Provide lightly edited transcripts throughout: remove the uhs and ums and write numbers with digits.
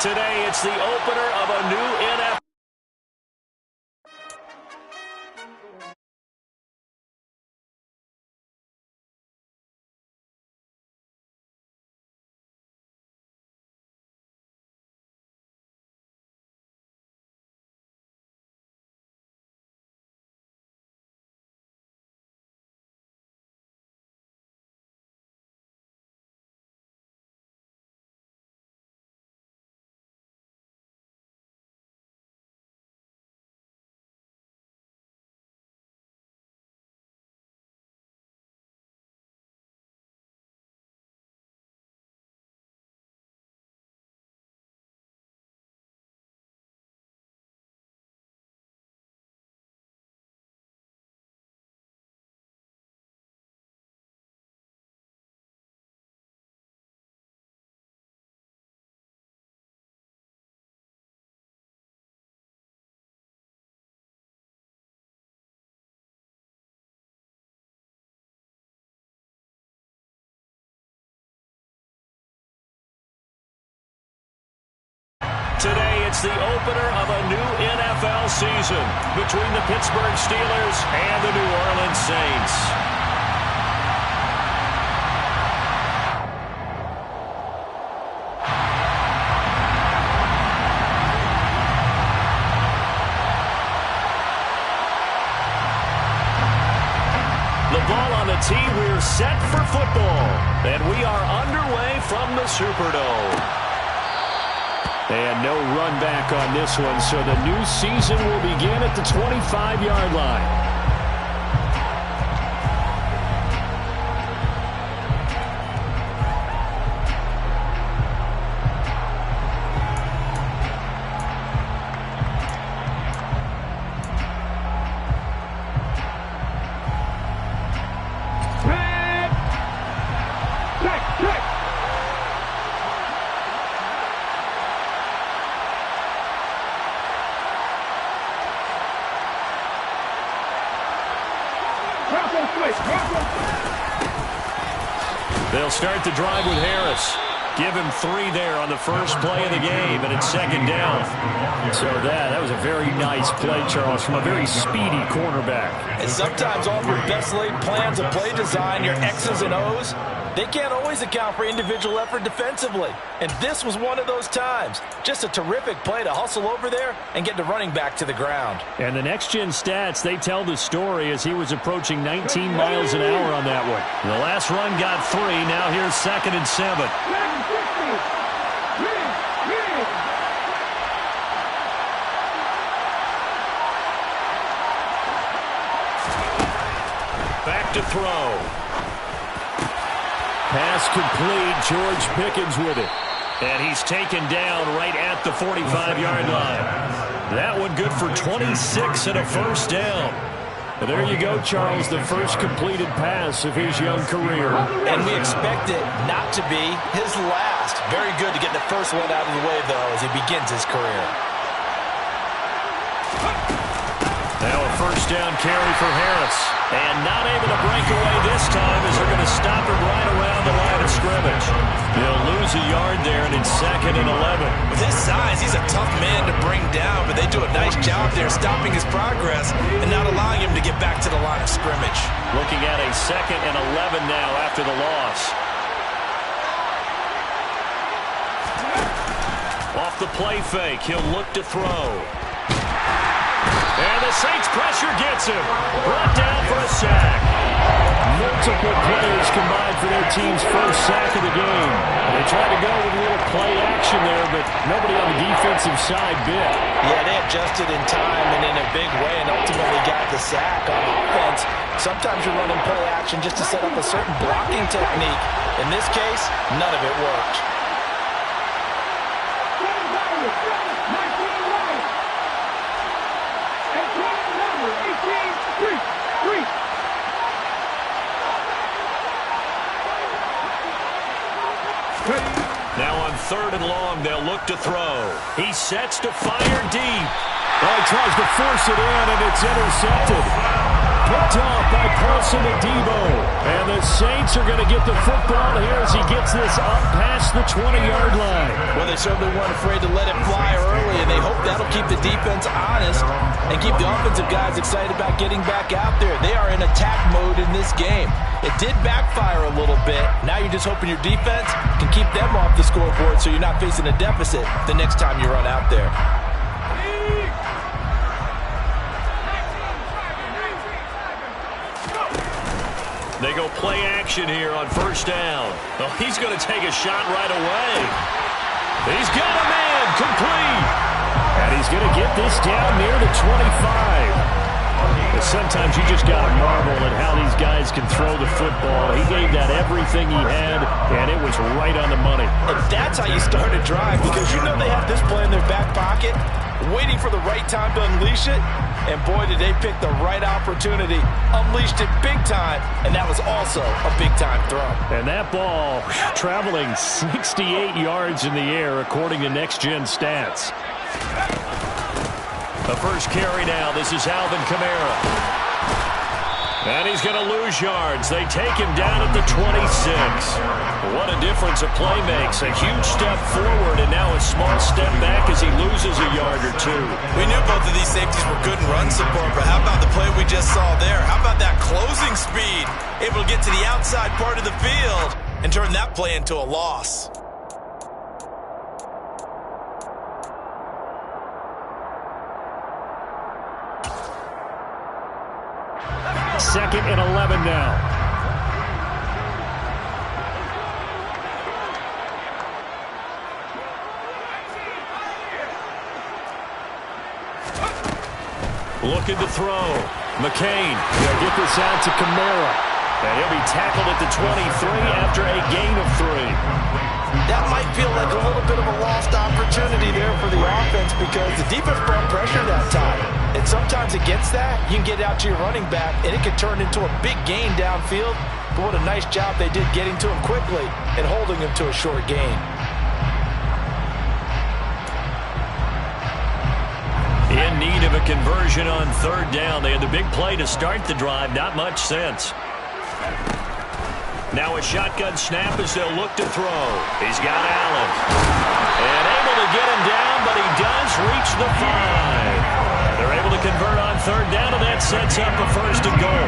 Today, it's the opener of a new NFL. Today, it's the opener of a new NFL season between the Pittsburgh Steelers and the New Orleans Saints. The ball on the tee, we're set for football. And we are underway from the Superdome. And no run back on this one, so the new season will begin at the 25-yard line. They'll start the drive with Harris. Give him 3 there on the first play of the game, and it's second down. So that was a very nice play, Charles, from a very speedy cornerback. And sometimes all of your best laid plans of play design, your X's and O's, they can't always account for individual effort defensively. And this was one of those times. Just a terrific play to hustle over there and get the running back to the ground. And the next-gen stats, they tell the story as he was approaching 19 miles an hour on that one. The last run got 3. Now here's 2nd and 7. Back to throw. Pass complete. George Pickens with it. And he's taken down right at the 45-yard line. That one good for 26 and a first down. And there you go, Charles, the first completed pass of his young career. And we expect it not to be his last. Very good to get the first one out of the way, though, as he begins his career. Now a first down carry for Harris. And not able to break away this time as they're going to stop him right around the line of scrimmage. They'll lose a yard there, and it's 2nd and 11. With his size, he's a tough man to bring down, but they do a nice job there stopping his progress and not allowing him to get back to the line of scrimmage. Looking at a 2nd and 11 now after the loss. Off the play fake, he'll look to throw. And the Saints pressure gets him. Brought down for a sack. Multiple players combined for their team's first sack of the game. They tried to go with a little play action there, but nobody on the defensive side bit. Yeah, they adjusted in time and in a big way and ultimately got the sack. On offense, sometimes you're running play action just to set up a certain blocking technique. In this case, none of it worked. Now on 3rd and long, they'll look to throw. He sets to fire deep. Well, he tries to force it in, and it's intercepted. picked off by Paulson Adebo. And the Saints are going to get the football here as he gets this up past the 20-yard line. Well, they certainly weren't afraid to let it fly early, and they hope that'll keep the defense honest and keep the offensive guys excited about getting back out there. They are in attack mode in this game. It did backfire a little bit. Now you're just hoping your defense can keep them off the scoreboard so you're not facing a deficit the next time you run out there. They go play action here on first down. Oh, he's going to take a shot right away. He's got a man complete. And he's going to get this down near the 25. But sometimes you just got to marvel at how these guys can throw the football. He gave that everything he had, and it was right on the money. And that's how you start a drive, because you know they have this play in their back pocket, waiting for the right time to unleash it. And boy, did they pick the right opportunity. Unleashed it big time, and that was also a big-time throw. And that ball traveling 68 yards in the air, according to Next Gen Stats. The first carry now. This is Alvin Kamara. And he's going to lose yards. They take him down at the 26. What a difference a play makes. A huge step forward and now a small step back as he loses a yard or two. We knew both of these safeties were good in run support, but how about the play we just saw there? How about that closing speed? Able to get to the outside part of the field and turn that play into a loss. Second and 11 now. Looking to throw. McCain. They'll get this out to Kamara. And he'll be tackled at the 23 after a gain of 3. That might feel like a little bit of a lost opportunity there for the offense, because the defense brought pressure that time. And sometimes against that, you can get out to your running back, and it can turn into a big gain downfield. But what a nice job they did getting to him quickly and holding him to a short gain. In need of a conversion on third down. They had the big play to start the drive. Not much sense. Now a shotgun snap as they'll look to throw. He's got Allen. And able to get him down, but he does reach the 5. They're able to convert on third down, and that sets up a first and goal.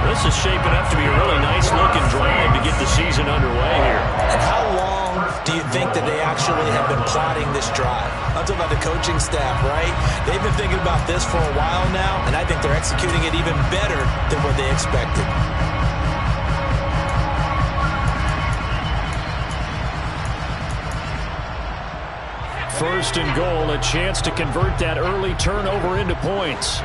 This is shaping up to be a really nice-looking drive to get the season underway here. And how long do you think that they actually have been plotting this drive? I'm talking about the coaching staff, right? They've been thinking about this for a while now, and I think they're executing it even better than what they expected. First and goal, a chance to convert that early turnover into points.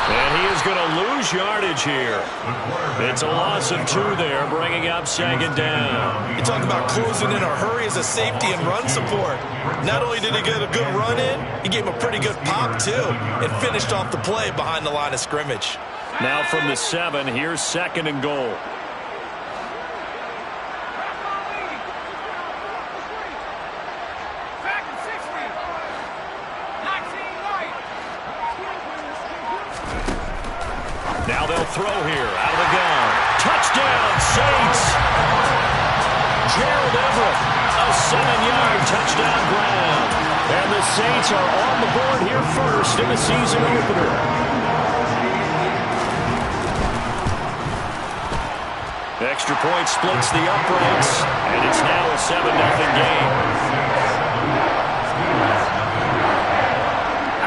And he is going to lose yardage here. It's a loss of 2 there, bringing up second down. You talk about closing in a hurry as a safety and run support. Not only did he get a good run in, he gave him a pretty good pop too, and finished off the play behind the line of scrimmage. Now from the 7, here's second and goal. Now they'll throw here, out of the gun. Touchdown, Saints! Gerald Everett, a 7-yard touchdown grab. And the Saints are on the board here first in the season opener. Extra point splits the uprights, and it's now a 7-0 game.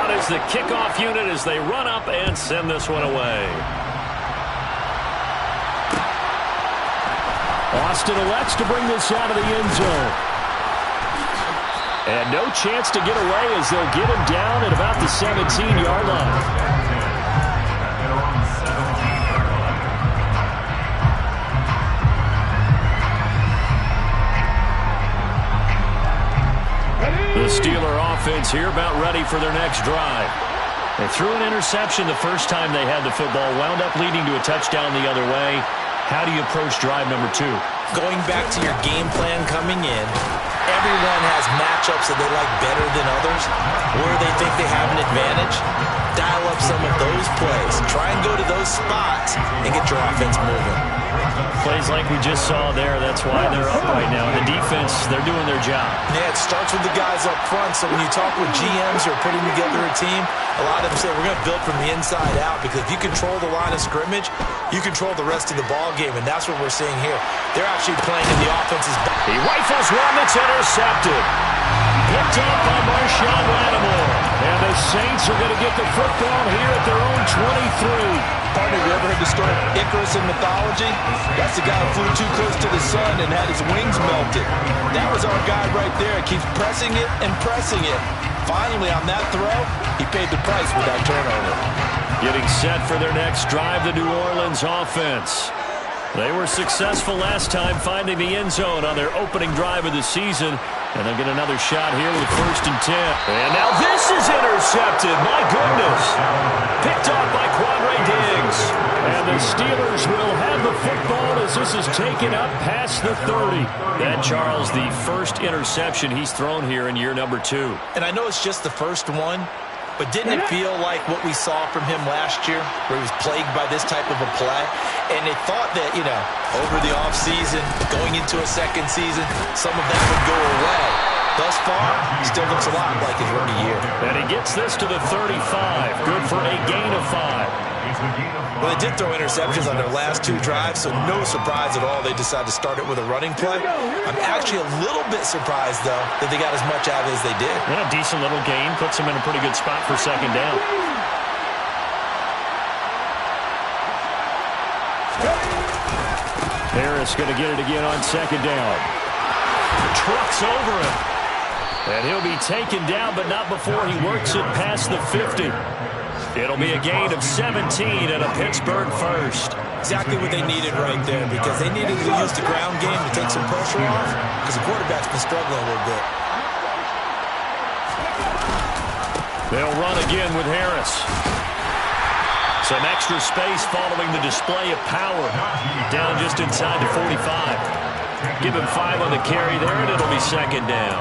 Out is the kickoff unit as they run up and send this one away. Austin elects to bring this out of the end zone. And no chance to get away as they'll get him down at about the 17-yard line. The Steeler offense here about ready for their next drive. They threw an interception the first time they had the football, wound up leading to a touchdown the other way. How do you approach drive number 2? Going back to your game plan coming in, everyone has matchups that they like better than others, or they think they have an advantage, dial up some of those plays. Try and go to those spots and get your offense moving. Plays like we just saw there, that's why they're up right now. The defense, they're doing their job. Yeah, it starts with the guys up front. So when you talk with GMs who are putting together a team, a lot of them say we're going to build from the inside out, because if you control the line of scrimmage, you control the rest of the ball game, and that's what we're seeing here. They're actually playing in the offense's back. He rifles one that's intercepted. Picked up by Marshawn Lattimore. And the Saints are going to get the football here at their own 23. Partner, you ever heard the story of Icarus in mythology? That's the guy who flew too close to the sun and had his wings melted. That was our guy right there. Keeps pressing it and pressing it. Finally, on that throw, he paid the price with that turnover. Getting set for their next drive, the New Orleans offense. They were successful last time finding the end zone on their opening drive of the season. And they'll get another shot here with 1st and 10. And now this is intercepted. My goodness. Picked off by Quandre Diggs. And the Steelers will have the football as this is taken up past the 30. That, Charles, the first interception he's thrown here in year number 2. And I know it's just the first one, but didn't it feel like what we saw from him last year, where he was plagued by this type of a play? And they thought that, over the offseason, going into a second season, some of that would go away. Thus far, still looks a lot like his rookie year. And he gets this to the 35. Good for a gain of 5. Well, they did throw interceptions on their last 2 drives, so no surprise at all they decided to start it with a running play. I'm actually a little bit surprised, though, that they got as much out of it as they did. And a decent little gain puts them in a pretty good spot for 2nd down. Harris going to get it again on 2nd down. Trucks over him. And he'll be taken down, but not before he works it past the 50. It'll be a gain of 17 and a Pittsburgh first. Exactly what they needed right there, because they needed to use the ground game to take some pressure off, because the quarterback's been struggling a little bit. They'll run again with Harris. Some extra space following the display of power. Down just inside the 45. Give him 5 on the carry there, and it'll be 2nd down.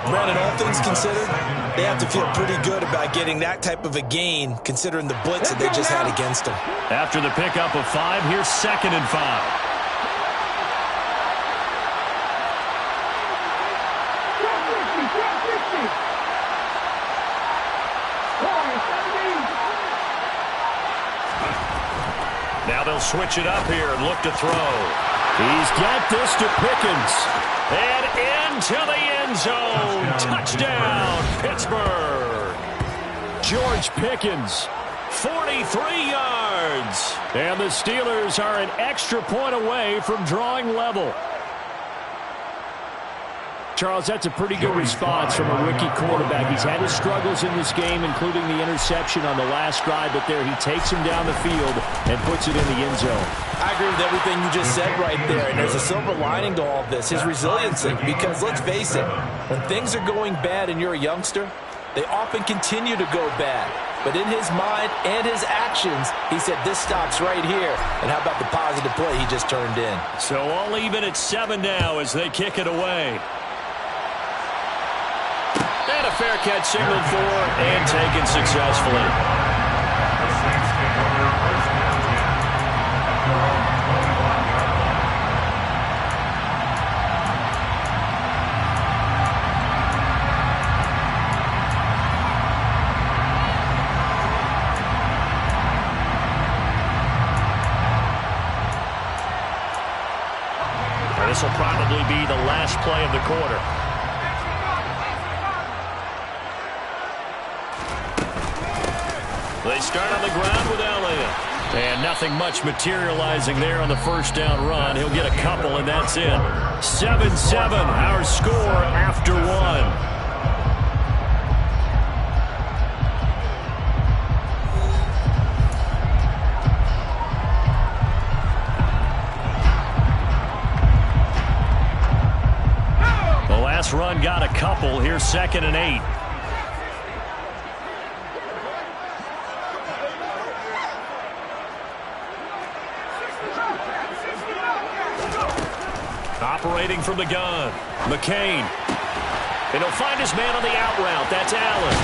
Brandon, all things considered, they have to feel pretty good about getting that type of a gain, considering the blitz that they just had against them. After the pickup of 5, here's 2nd and 5. Now they'll switch it up here and look to throw. He's got this to Pickens. And into the end zone. Touchdown, Pittsburgh. George Pickens, 43 yards. And the Steelers are an extra point away from drawing level. Charles, that's a pretty good response from a rookie quarterback. He's had his struggles in this game, including the interception on the last drive, but there he takes him down the field and puts it in the end zone. I agree with everything you just said right there, and there's a silver lining to all of this, his resiliency, because let's face it, when things are going bad and you're a youngster, they often continue to go bad. But in his mind and his actions, he said, this stops right here. And how about the positive play he just turned in? So all even at 7 now as they kick it away. And a fair catch signaled for and taken successfully. This will probably be the last play of the quarter. They start on the ground with Elliott. And nothing much materializing there on the first down run. He'll get a couple, and that's it. 7-7, our score after 1. Run got a couple. Here's 2nd and 8. Operating from the gun, McCain. And he'll find his man on the out route. That's Allen.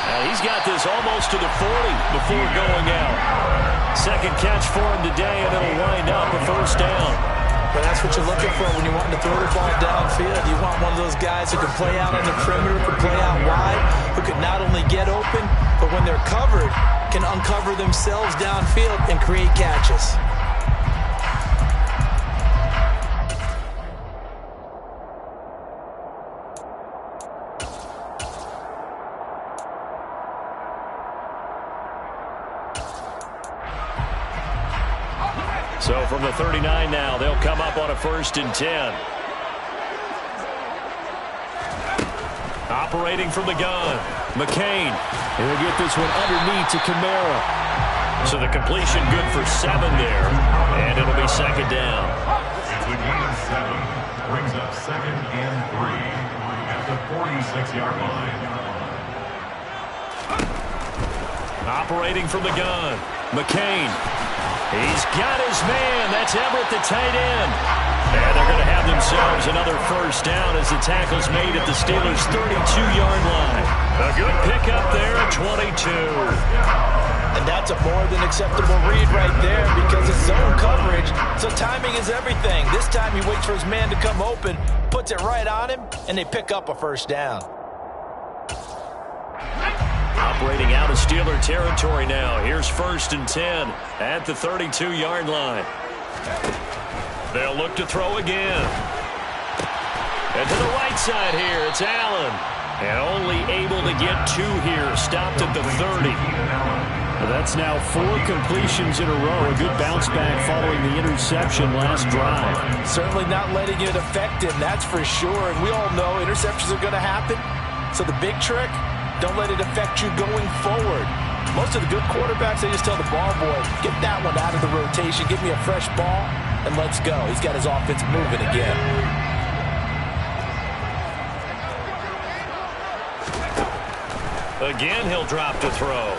Now he's got this almost to the 40 before going out. Second catch for him today, and it'll wind up a first down. But that's what you're looking for when you want to throw the ball downfield. You want one of those guys who can play out on the perimeter, can play out wide, who can not only get open, but when they're covered, can uncover themselves downfield and create catches. So from the 39 now, they'll come up on a 1st and 10. Operating from the gun, McCain. He'll get this one underneath to Kamara. So the completion good for 7 there, and it'll be 2nd down. It's a gain of 7. Brings up 2nd and 3 at the 46-yard line. Operating from the gun, McCain. He's got his man. That's Everett, the tight end. And they're going to have themselves another first down as the tackle's made at the Steelers' 32-yard line. A good pickup there at 22. And that's a more than acceptable read right there because it's zone coverage, so timing is everything. This time he waits for his man to come open, puts it right on him, and they pick up a first down. Operating out of Steeler territory now. Here's 1st and 10 at the 32-yard line. They'll look to throw again. And to the right side here, it's Allen. And only able to get 2 here. Stopped at the 30. Well, that's now 4 completions in a row. A good bounce back following the interception last drive. Certainly not letting it affect him, that's for sure. And we all know interceptions are going to happen. So the big trick, don't let it affect you going forward. Most of the good quarterbacks, they just tell the ball boy, get that one out of the rotation, give me a fresh ball, and let's go. He's got his offense moving again. Again, he'll drop to throw.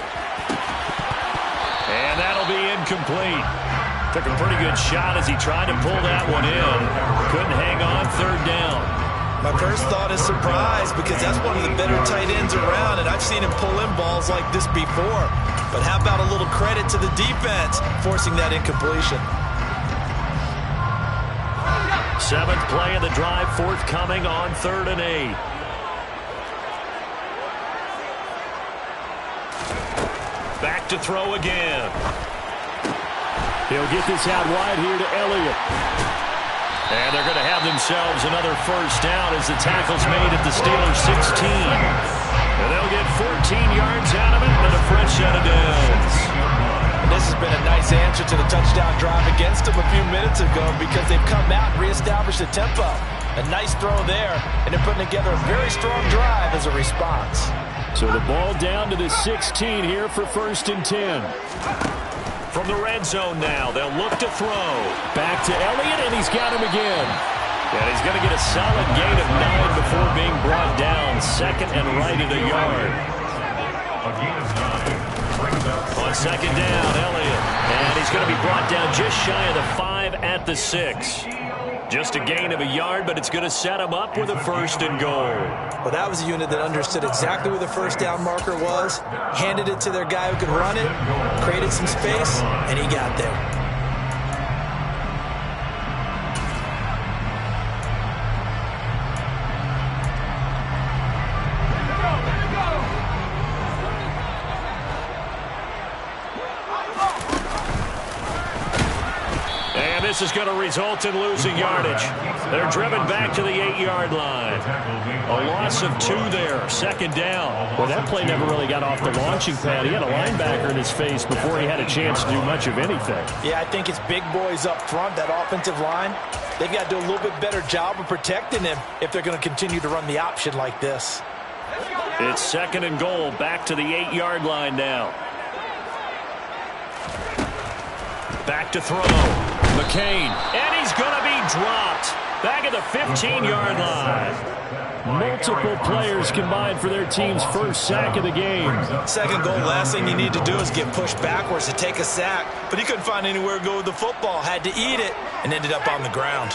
And that'll be incomplete. Took a pretty good shot as he tried to pull that one in. Couldn't hang on 3rd down. My first thought is surprise because that's one of the better tight ends around, and I've seen him pull in balls like this before. But how about a little credit to the defense forcing that incompletion? 7th play of the drive forthcoming on 3rd and 8. Back to throw again. He'll get this out wide here to Elliott. And they're going to have themselves another first down as the tackle's made at the Steelers' 16. And they'll get 14 yards out of it and a fresh set of downs. And this has been a nice answer to the touchdown drive against them a few minutes ago because they've come out and reestablished the tempo. A nice throw there, and they're putting together a very strong drive as a response. So the ball down to the 16 here for 1st and 10. From the red zone now, they'll look to throw. Back to Elliott, and he's got him again. And he's going to get a solid gain of 9 before being brought down. 2nd and right at a yard. A gain of 9 brings up On 2nd down, Elliott. And he's going to be brought down just shy of the 5 at the 6. Just a gain of a yard, but it's going to set him up with a 1st and goal. Well, that was a unit that understood exactly where the first down marker was, handed it to their guy who could run it, created some space, and he got there. This is going to result in losing yardage. They're driven back to the 8-yard line. A loss of 2 there. 2nd down. Well, that play never really got off the launching pad. He had a linebacker in his face before he had a chance to do much of anything. Yeah, I think it's big boys up front, that offensive line. They've got to do a little bit better job of protecting him if they're going to continue to run the option like this. It's 2nd and goal. Back to the 8-yard line now. Back to throw. McCain, and he's going to be dropped back at the 15-yard line. Multiple players combined for their team's first sack of the game. 2nd goal, last thing you need to do is get pushed backwards to take a sack, but he couldn't find anywhere to go with the football, had to eat it, and ended up on the ground.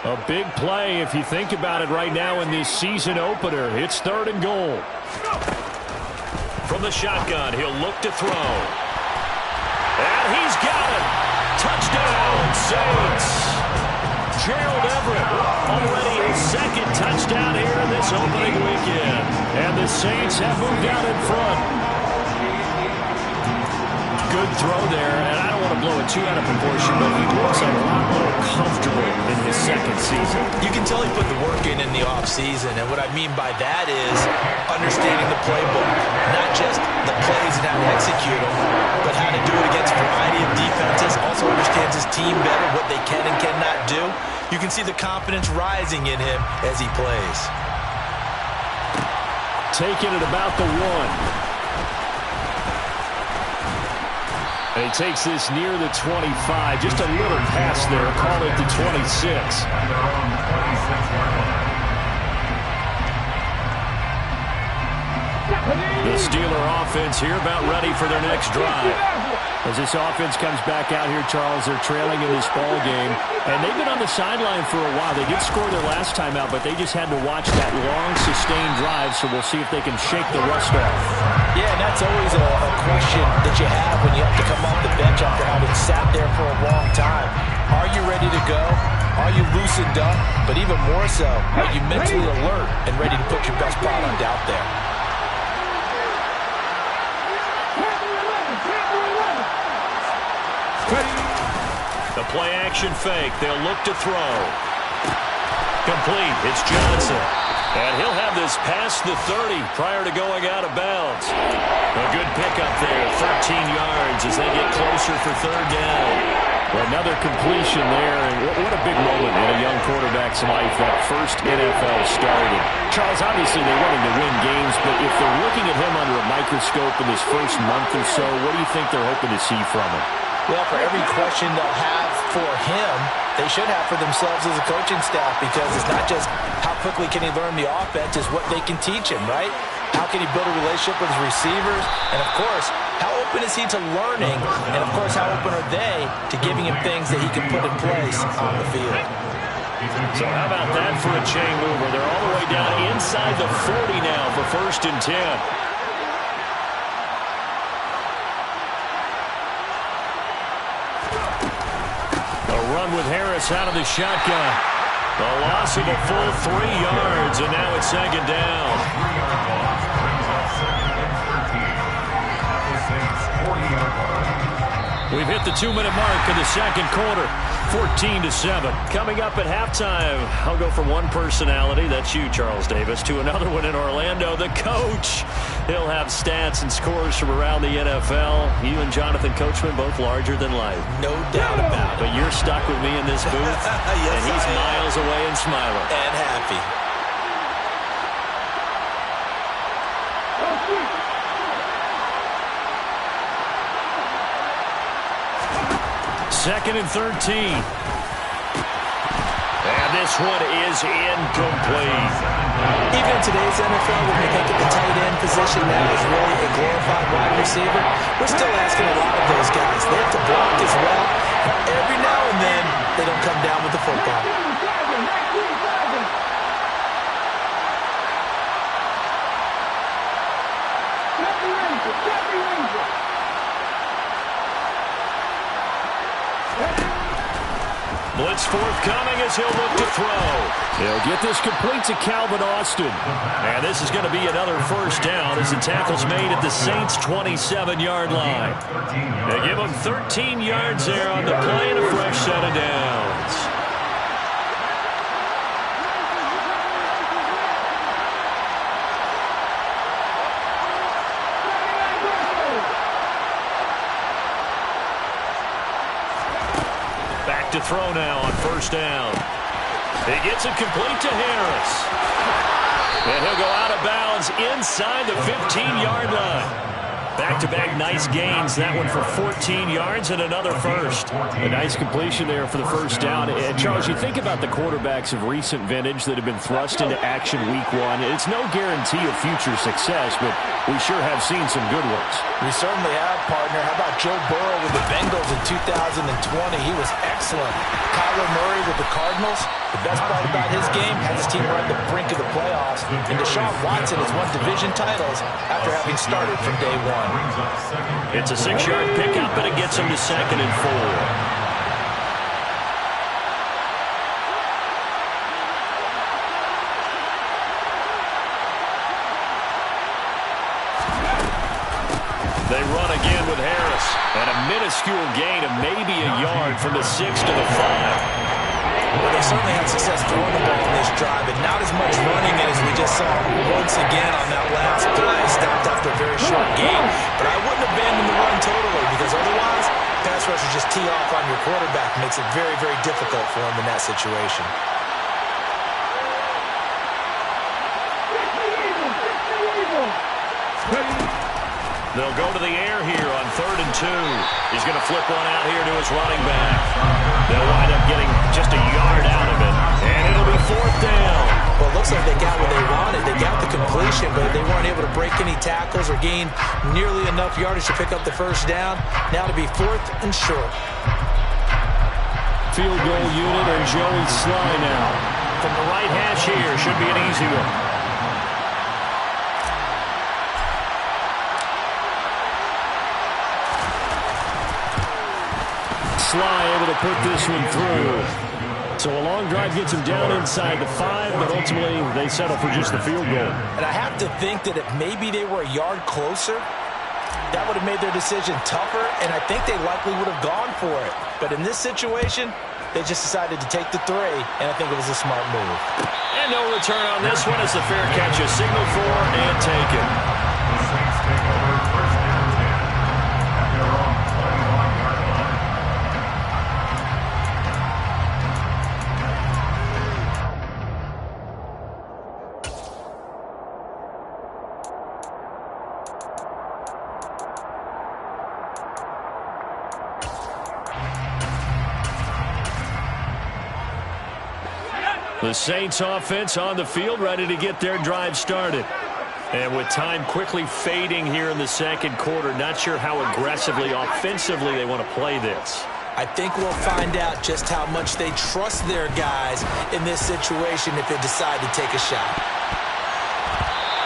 A big play if you think about it right now in this season opener. It's 3rd and goal. From the shotgun, he'll look to throw. And he's got it. Touchdown, Saints. Gerald Everett already his 2nd touchdown here in this opening weekend. And the Saints have moved out in front. Good throw there, and I don't want to blow it too out of proportion, but he looks a lot more comfortable in his 2nd season. You can tell he put the work in the offseason, and what I mean by that is understanding the playbook. Not just the plays and how to execute them, but how to do it against a variety of defenses. Also understands his team better, what they can and cannot do. You can see the confidence rising in him as he plays. Taking it about the 1. And he takes this near the 25. Just a little pass there. Call it the 26. The Steeler offense here about ready for their next drive. As this offense comes back out here, Charles, they're trailing in this ball game. And they've been on the sideline for a while. They did score their last time out, but they just had to watch that long, sustained drive, so we'll see if they can shake the rust off. Yeah, and that's always a question that you have when you have to come off the bench after having sat there for a long time. Are you ready to go? Are you loosened up? But even more so, are you mentally alert and ready to put your best product out there? The play action fake. They'll look to throw. Complete. It's Johnson. And he'll have this past the 30 prior to going out of bounds. A good pickup there. 13 yards as they get closer for 3rd down. Well, another completion there. And what a big moment in a young quarterback's life, that first NFL started. Charles, obviously they wanted to win games, but if they're looking at him under a microscope in his first month or so, what do you think they're hoping to see from him? Well, for every question they'll have for him, they should have for themselves as a coaching staff, because it's not just how quickly can he learn the offense, it's what they can teach him, right? How can he build a relationship with his receivers? And, of course, how open is he to learning? And, of course, how open are they to giving him things that he can put in place on the field? So how about that for a chain mover? They're all the way down inside the 40 now for 1st and 10. Run with Harris out of the shotgun. A loss of a full 3 yards, and now it's 2nd down. We've hit the 2-minute mark in the 2nd quarter. 14-7. Coming up at halftime, I'll go from one personality, that's you, Charles Davis, to another one in Orlando, the coach. He'll have stats and scores from around the NFL. You and Jonathan Coachman, both larger than life. No doubt about it. But you're stuck with me in this booth, yes, and he's miles away and smiling. And happy. Second and 13. And this one is incomplete. Even in today's NFL, when we think of the tight end position now is really a glorified wide receiver, we're still asking a lot of those guys. They have to block as well. Every now and then, they don't come down with the football. Blitz forthcoming as he'll look to throw. He'll get this complete to Calvin Austin. And this is going to be another 1st down as the tackle's made at the Saints' 27-yard line. They give him 13 yards there on the play and a fresh set of downs. To throw now on 1st down. He gets it complete to Harris. And he'll go out of bounds inside the 15-yard line. Back-to-back nice gains. That one for 14 yards and another first. A nice completion there for the first down. And, Charles, you think about the quarterbacks of recent vintage that have been thrust into action week one. It's no guarantee of future success, but we sure have seen some good ones. We certainly have, partner. How about Joe Burrow with the Bengals in 2020? He was excellent. Kyler Murray with the Cardinals. The best part about his game, has his team right at the brink of the playoffs. And Deshaun Watson has won division titles after having started from day one. It's a 6-yard pickup, and it gets him to 2nd and 4. They run again with Harris. And a minuscule gain of maybe a yard from the 6 to the 5. Well, they certainly had success throwing the ball in this drive, and not as much running as we just saw once again on that last play, stopped after a very short gain. But I wouldn't abandon the run totally, because otherwise, pass rushers just tee off on your quarterback. Makes it very, very difficult for him in that situation. They'll go to the air here on 3rd and 2. He's going to flip one out here to his running back. They'll wind up getting just a yard out of it, and it'll be 4th down. Well, it looks like they got what they wanted. They got the completion, but they weren't able to break any tackles or gain nearly enough yardage to pick up the first down. Now to be 4th and short. Field goal unit and Joey Sly now. From the right hash here, should be an easy one. Sly able to put this one through. So a long drive gets him down inside the 5, but ultimately they settle for just the field goal. And I have to think that if maybe they were a yard closer, that would have made their decision tougher, and I think they likely would have gone for it. But in this situation, they just decided to take the 3, and I think it was a smart move. And no return on this one as the fair catch is signaled for and taken. The Saints take over 1st and 10 at their own 21-yard line. The Saints offense on the field, ready to get their drive started. And with time quickly fading here in the 2nd quarter, not sure how aggressively, offensively they want to play this. I think we'll find out just how much they trust their guys in this situation if they decide to take a shot.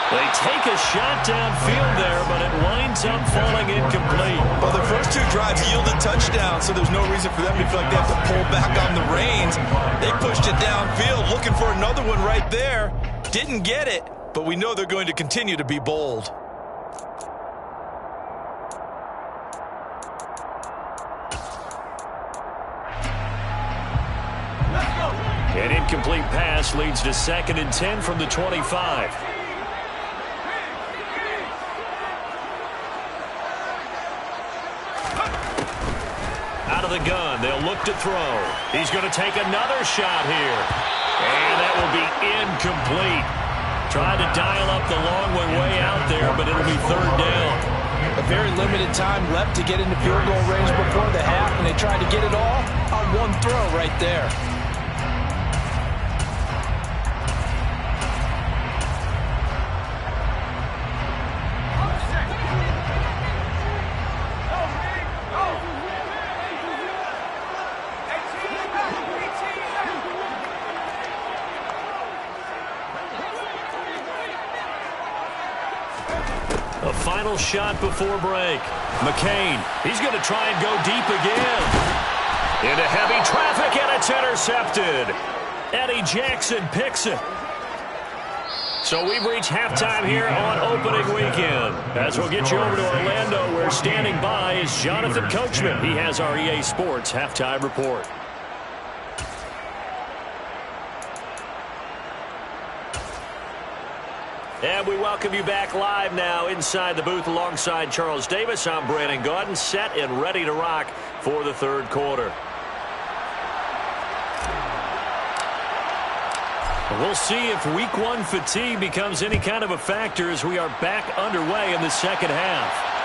They take a shot downfield there, but it winds up falling incomplete. Well, the first 2 drives yielded touchdowns, so there's no reason for them to feel like they have to pull back on the reins. They pushed it downfield, looking for another one right there. Didn't get it, but we know they're going to continue to be bold. An incomplete pass leads to 2nd and 10 from the 25. Out of the gun, they'll look to throw. He's going to take another shot here. And that will be incomplete. Tried to dial up the long one way out there, but it'll be 3rd down. A very limited time left to get into field goal range before the half, and they tried to get it all on one throw right there. A final shot before break. McCain, he's going to try and go deep again. Into heavy traffic, and it's intercepted. Eddie Jackson picks it. So we've reached halftime here on opening weekend. As we'll get you over to Orlando, where standing by is Jonathan Coachman. He has our EA Sports halftime report. And we welcome you back live now inside the booth alongside Charles Davis. I'm Brandon Gaudin, set and ready to rock for the 3rd quarter. We'll see if week 1 fatigue becomes any kind of a factor as we are back underway in the 2nd half.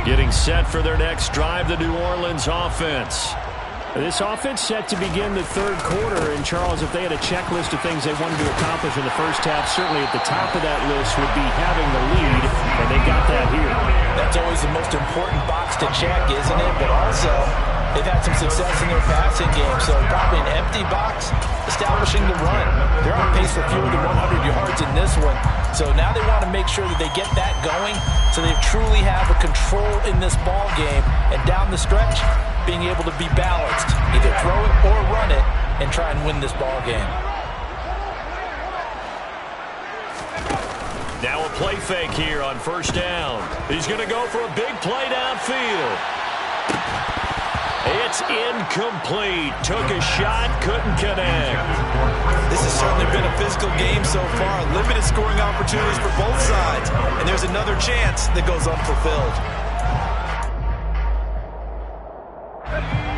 Getting set for their next drive, the New Orleans offense. This offense set to begin the third quarter. And, Charles, if they had a checklist of things they wanted to accomplish in the first half, certainly at the top of that list would be having the lead, and they got that here. That's always the most important box to check, isn't it? But also, they've had some success in their passing game, so probably an empty box, establishing the run. They're on pace for fewer than 100 yards in this one, so now they want to make sure that they get that going so they truly have a control in this ball game, and down the stretch, being able to be balanced, either throw it or run it, and try and win this ball game. Now a play fake here on first down. He's going to go for a big play downfield. It's incomplete. Took a shot, couldn't connect. This has certainly been a physical game so far. Limited scoring opportunities for both sides. And there's another chance that goes unfulfilled.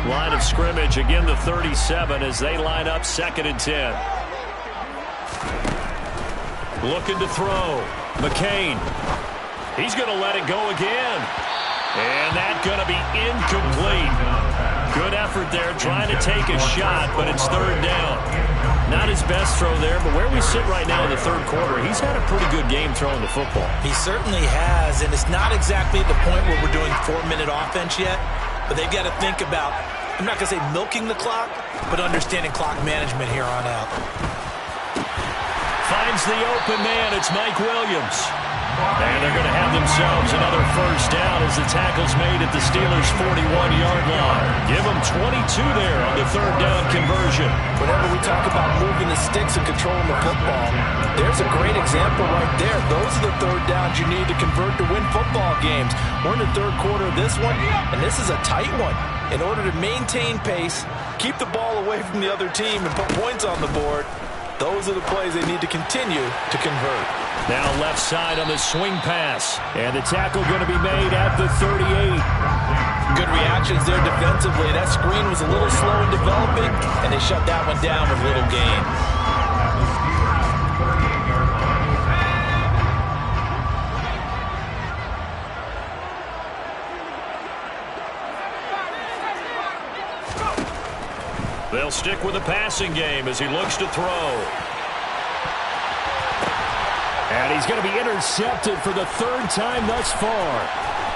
Line of scrimmage, again the 37 as they line up 2nd and 10. Looking to throw. McCain. He's going to let it go again. And that's going to be incomplete. Good effort there trying to take a shot, but it's 3rd down. Not his best throw there, but where we sit right now in the 3rd quarter, he's had a pretty good game throwing the football. He certainly has, and it's not exactly at the point where we're doing 4-minute offense yet, but they've got to think about, I'm not going to say milking the clock, but understanding clock management here on out. Finds the open man. It's Mike Williams. And they're going to have themselves another first down as the tackle's made at the Steelers' 41-yard line. Give them 22 there on the 3rd down conversion. Whenever we talk about moving the sticks and controlling the football, there's a great example right there. Those are the 3rd downs you need to convert to win football games. We're in the 3rd quarter of this one, and this is a tight one. In order to maintain pace, keep the ball away from the other team, and put points on the board, those are the plays they need to continue to convert. Now left side on the swing pass. And the tackle going to be made at the 38. Good reactions there defensively. That screen was a little slow in developing, and they shut that one down with little gain. They'll stick with the passing game as he looks to throw. And he's going to be intercepted for the 3rd time thus far.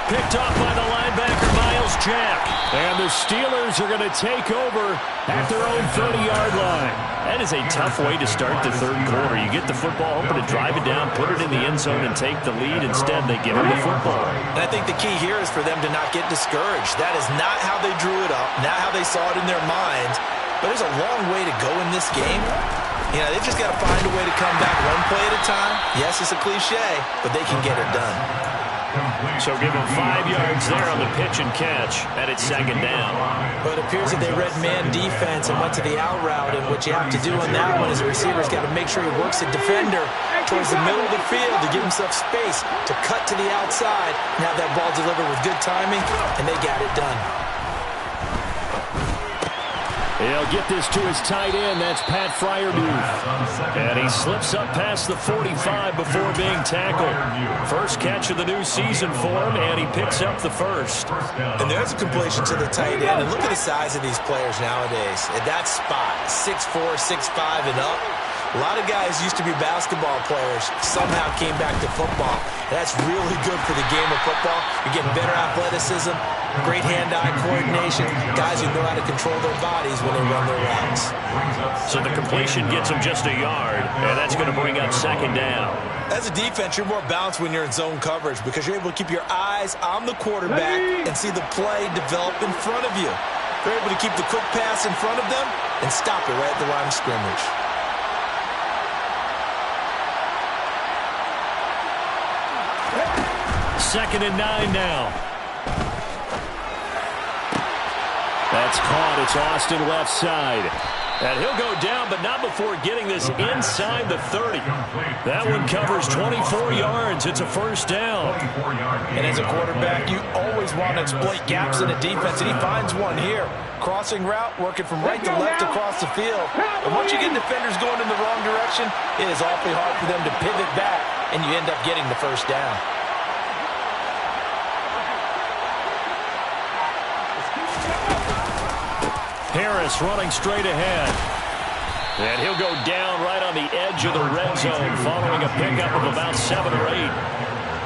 Picked off by the linebacker, Miles Jack. And the Steelers are going to take over at their own 30-yard line. That is a tough way to start the 3rd quarter. You get the football, hoping to drive it down, put it in the end zone, and take the lead. Instead, they give him the football. And I think the key here is for them to not get discouraged. That is not how they drew it up, not how they saw it in their minds. But there's a long way to go in this game. You know, they've just got to find a way to come back one play at a time. Yes, it's a cliche, but they can get it done. So give them 5 yards there on the pitch and catch, and it's 2nd down. But it appears that they read man defense and went to the out route, and what you have to do on that one is the receiver's got to make sure he works the defender towards the middle of the field to give himself space to cut to the outside and have that ball delivered with good timing, and they got it done. He'll get this to his tight end. That's Pat Fryermuth. And he slips up past the 45 before being tackled. First catch of the new season for him, and he picks up the first. And there's a completion to the tight end. And look at the size of these players nowadays. At that spot, 6'4", 6'5", and up. A lot of guys used to be basketball players, somehow came back to football. And that's really good for the game of football. You're getting better athleticism, great hand-eye coordination, guys who know how to control their bodies when they run their routes. So the completion gets them just a yard, and that's going to bring up 2nd down. As a defense, you're more balanced when you're in zone coverage because you're able to keep your eyes on the quarterback and see the play develop in front of you. They're able to keep the quick pass in front of them and stop it right at the line of scrimmage. Second and 9 now. That's caught. It's Austin left side. And he'll go down, but not before getting this inside the 30. That one covers 24 yards. It's a first down. And as a quarterback, you always want to exploit gaps in the defense, and he finds one here. Crossing route, working from right to left across the field. And once you get defenders going in the wrong direction, it is awfully hard for them to pivot back, and you end up getting the first down. Harris running straight ahead. And he'll go down right on the edge of the red zone following a pickup of about 7 or 8.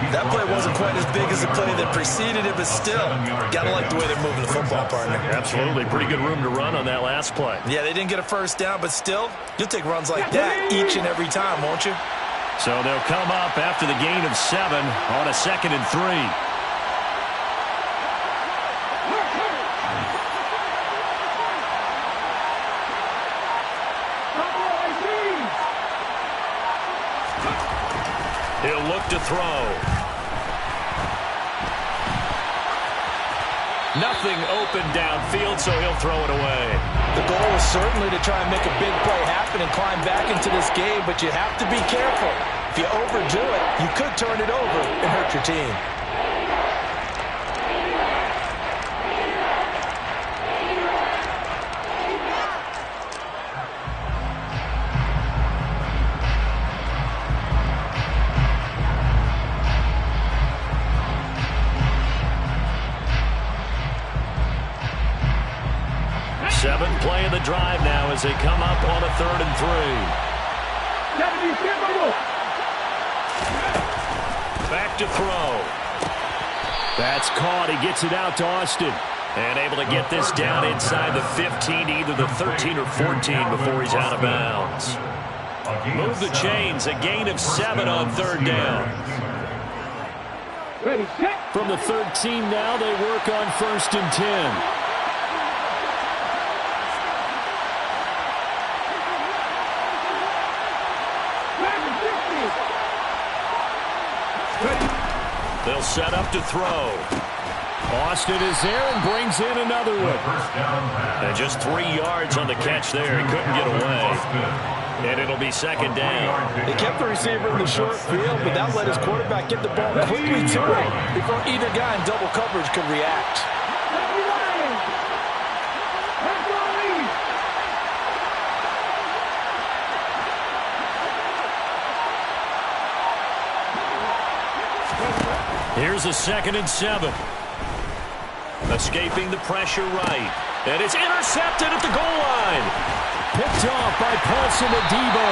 That play wasn't quite as big as the play that preceded it, but still, got to like the way they're moving the football, partner. Absolutely. Pretty good room to run on that last play. Yeah, they didn't get a first down, but still, you'll take runs like that each and every time, won't you? So they'll come up after the gain of 7 on a 2nd and 3. He'll look to throw. Nothing open downfield, so he'll throw it away. The goal is certainly to try and make a big play happen and climb back into this game, but you have to be careful. If you overdo it, you could turn it over and hurt your team. Seventh play of the drive now as they come up on a 3rd and 3. Back to throw. That's caught. He gets it out to Austin. And able to get this down inside the 15, either the 13 or 14 before he's out of bounds. Move the chains. A gain of 7 on 3rd down. From the 13 now, they work on 1st and 10. They'll set up to throw. Austin is there and brings in another one. And just 3 yards on the catch there. He couldn't get away. And it'll be 2nd down. They kept the receiver in the short field, but that let his quarterback get the ball quickly to him before either guy in double coverage could react. Here's a 2nd and 7. Escaping the pressure right. And it's intercepted at the goal line. Picked off by Paulson Adebo.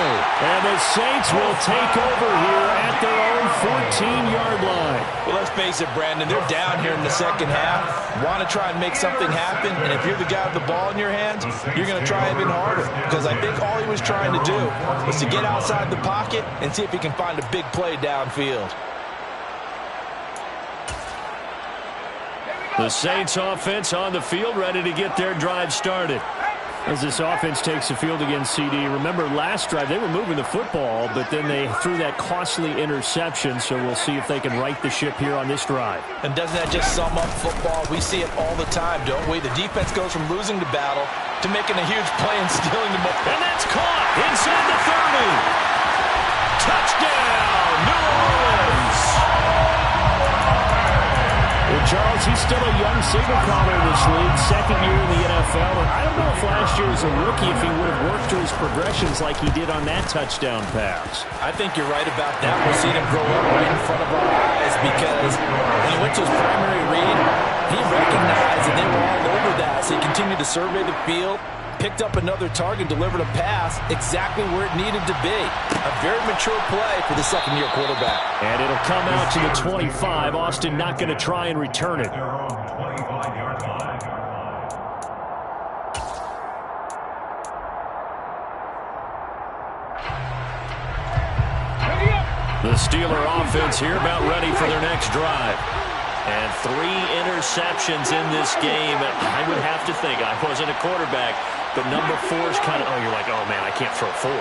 And the Saints will take over here at their own 14-yard line. Well, let's face it, Brandon, they're down here in the 2nd half. Want to try and make something happen, and if you're the guy with the ball in your hands, you're going to try even harder. Because I think all he was trying to do was to get outside the pocket and see if he can find a big play downfield. The Saints offense on the field, ready to get their drive started. As this offense takes the field against CD. Remember, last drive, they were moving the football, but then they threw that costly interception, so we'll see if they can right the ship here on this drive. And doesn't that just sum up football? We see it all the time, don't we? The defense goes from losing the battle to making a huge play and stealing the ball. And that's caught inside the 30. Touchdown, New Orleans! Well, Charles, he's still a young signal caller in this league, 2nd year in the NFL. And I don't know if last year as a rookie if he would have worked through his progressions like he did on that touchdown pass. I think you're right about that. We're seeing him grow up right in front of our eyes because when he went to his primary read, he recognized that they were all over that. So he continued to survey the field, picked up another target, delivered a pass exactly where it needed to be. A very mature play for the 2nd-year quarterback. And it'll come out to the 25. Austin not going to try and return it. The Steeler offense here about ready for their next drive. And 3 interceptions in this game. I would have to think, I wasn't a quarterback, but number 4 is kind of, you're like, oh, man, I can't throw 4.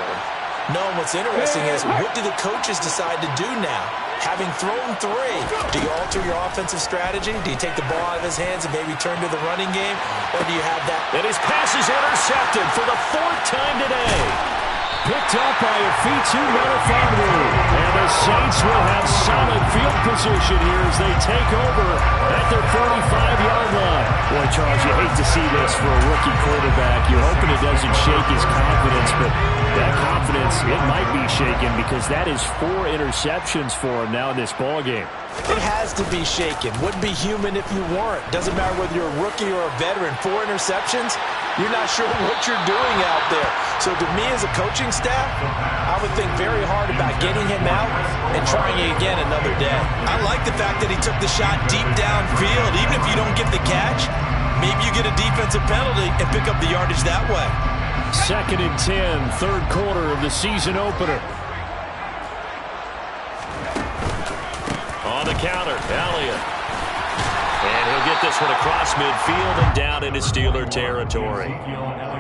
No, what's interesting is what do the coaches decide to do now? Having thrown 3, do you alter your offensive strategy? Do you take the ball out of his hands and maybe turn to the running game? Or do you have that? And his pass is intercepted for the 4th time today. Picked up by a Tffl and the Saints will have solid field position here as they take over at their 35-yard line. Boy, Charles, you hate to see this for a rookie quarterback. You're hoping it doesn't shake his confidence, but that confidence, it might be shaken because that is 4 interceptions for him now in this ballgame. It has to be shaken. Wouldn't be human if you weren't. Doesn't matter whether you're a rookie or a veteran. 4 interceptions, you're not sure what you're doing out there. So to me as a coaching staff, I would think very hard about getting him out and trying it again another day. I like the fact that he took the shot deep downfield. Even if you don't get the catch, maybe you get a defensive penalty and pick up the yardage that way. 2nd and 10, 3rd quarter of the season opener. On the counter, Elliott. And he'll get this one across midfield and down into Steeler territory.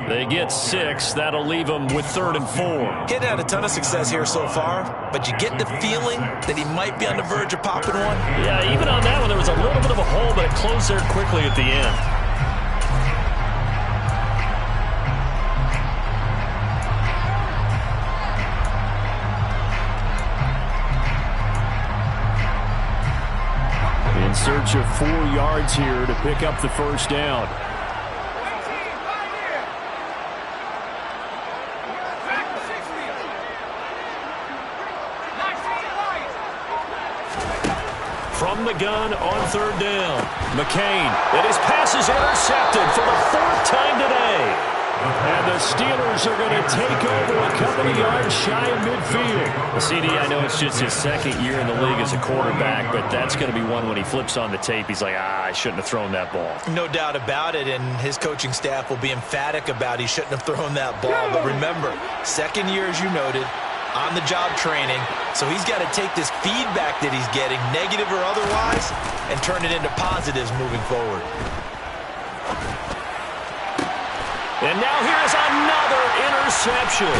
They get 6. That'll leave them with 3rd and 4. He's had a ton of success here so far, but you get the feeling that he might be on the verge of popping one. Yeah, even on that one, there was a little bit of a hole, but it closed there quickly at the end. In search of 4 yards here to pick up the 1st down. From the gun on 3rd down. McCain, and his pass is intercepted for the 4th time today. And the Steelers are going to take over a couple of yards shy of midfield. Well, CD, I know it's just his 2nd year in the league as a quarterback, but that's going to be one when he flips on the tape. He's like, I shouldn't have thrown that ball. No doubt about it, and his coaching staff will be emphatic about he shouldn't have thrown that ball. But remember, 2nd year, as you noted, on-the-job training, so he's got to take this feedback that he's getting, negative or otherwise, and turn it into positives moving forward. And now here's another interception.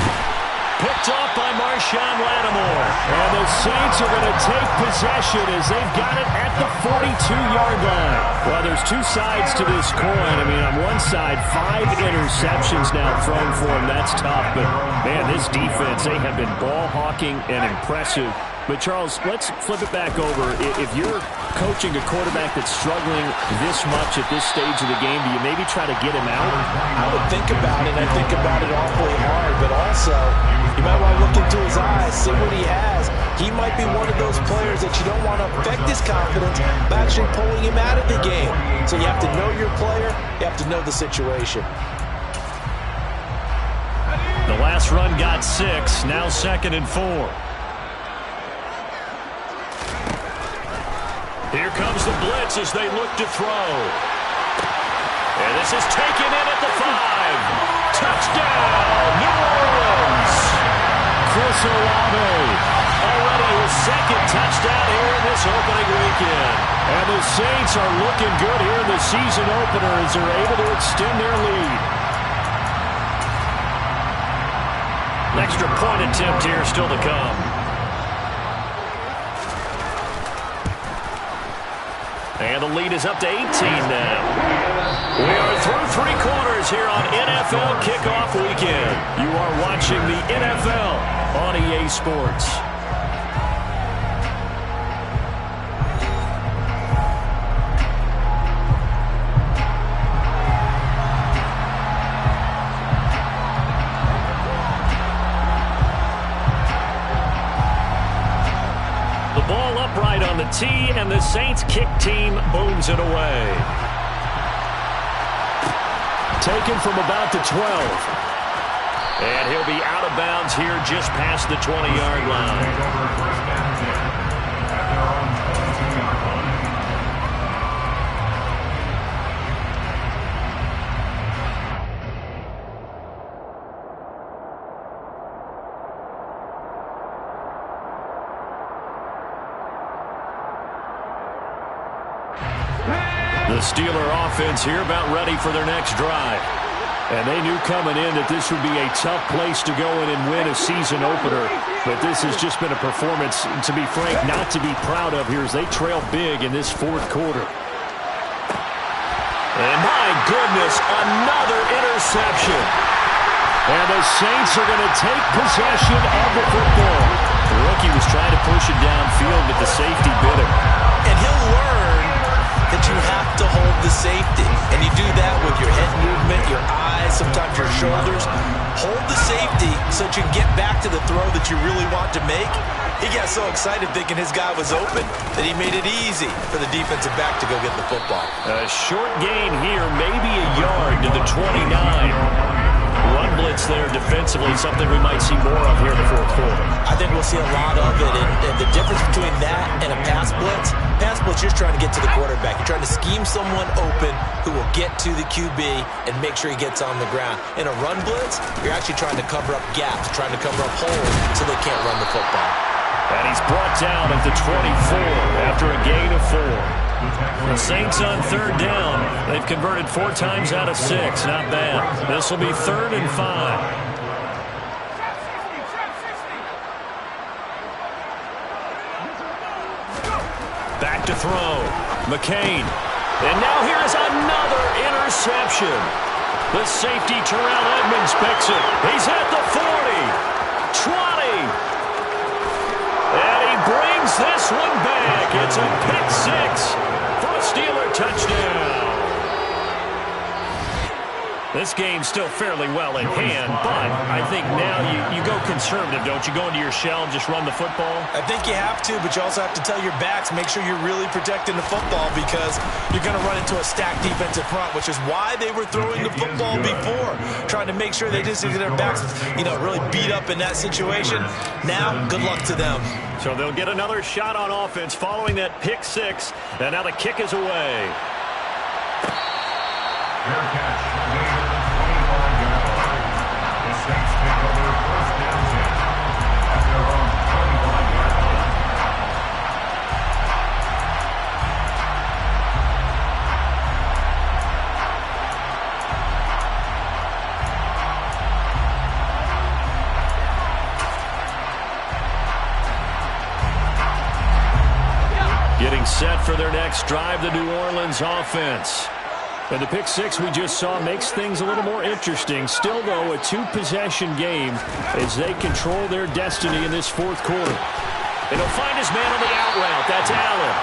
Picked off by Marshawn Lattimore. And the Saints are going to take possession as they've got it at the 42-yard line. Well, there's 2 sides to this coin. I mean, on one side, 5 interceptions now thrown for him. That's tough. But, man, this defense, they have been ball hawking and impressive. But, Charles, let's flip it back over. If you're coaching a quarterback that's struggling this much at this stage of the game, do you maybe try to get him out? I would think about it. I think about it awfully hard. But also, you might want to look into his eyes, see what he has. He might be one of those players that you don't want to affect his confidence by actually pulling him out of the game. So you have to know your player. You have to know the situation. The last run got 6. Now 2nd and 4. Here comes the blitz as they look to throw. And this is taken in at the 5. Touchdown, New Orleans. Chris Olave, already his 2nd touchdown here in this opening weekend. And the Saints are looking good here in the season opener as they're able to extend their lead. An extra point attempt here still to come. And the lead is up to 18 now. We are through 3 quarters here on NFL Kickoff Weekend. You are watching the NFL on EA Sports. Ball upright on the tee, and the Saints kick team booms it away. Taken from about the 12. And he'll be out of bounds here just past the 20-yard line. The Steeler offense here about ready for their next drive. And they knew coming in that this would be a tough place to go in and win a season opener. But this has just been a performance, to be frank, not to be proud of here as they trail big in this fourth quarter. And my goodness, another interception. And the Saints are going to take possession of the football. The rookie was trying to push it downfield, but the safety bit him. And he'll learn that you have to hold the safety. And you do that with your head movement, your eyes, sometimes your shoulders. Hold the safety so that you can get back to the throw that you really want to make. He got so excited thinking his guy was open that he made it easy for the defensive back to go get the football. A short gain here, maybe a yard to the 29. Run blitz there defensively, something we might see more of here in the fourth quarter. I think we'll see a lot of it, and the difference between that and a pass blitz, you're trying to get to the quarterback. You're trying to scheme someone open who will get to the QB and make sure he gets on the ground. In a run blitz, you're actually trying to cover up gaps, trying to cover up holes so they can't run the football. And he's brought down at the 24 after a gain of 4. The Saints on third down. They've converted 4 times out of 6. Not bad. This will be 3rd and 5. Back to throw. McCain. And now here is another interception. The safety, Terrell Edmonds, picks it. He's at the 40. 20. And he brings this one back. It's a pick 6 for a Steeler touchdown. This game's still fairly well in hand, but I think now you go conservative, don't you? Go into your shell and just run the football? I think you have to, but you also have to tell your backs, make sure you're really protecting the football because you're going to run into a stacked defensive front, which is why they were throwing the football before, trying to make sure they didn't see their backs, really beat up in that situation. Now, good luck to them. So they'll get another shot on offense following that pick 6, and now the kick is away. Fair catch, made at the 25-yard line. The Saints pick over 1st down 10 at their own 25-yard line. Getting set for their next drive, the New Orleans offense. And the pick 6 we just saw makes things a little more interesting. Still, though, a 2-possession game as they control their destiny in this fourth quarter. And he'll find his man on the out route. That's Allen.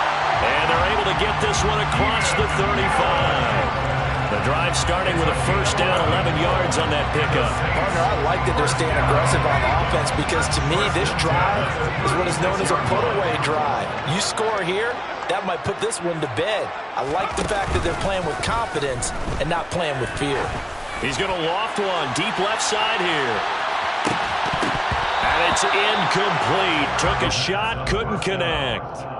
And they're able to get this one across the 35. The drive starting with a 1st down, 11 yards on that pickup. Partner, I like that they're staying aggressive on offense because, to me, this drive is what is known as a put-away drive. You score here, that might put this one to bed. I like the fact that they're playing with confidence and not playing with fear. He's going to loft one deep left side here. And it's incomplete. Took a shot, couldn't connect.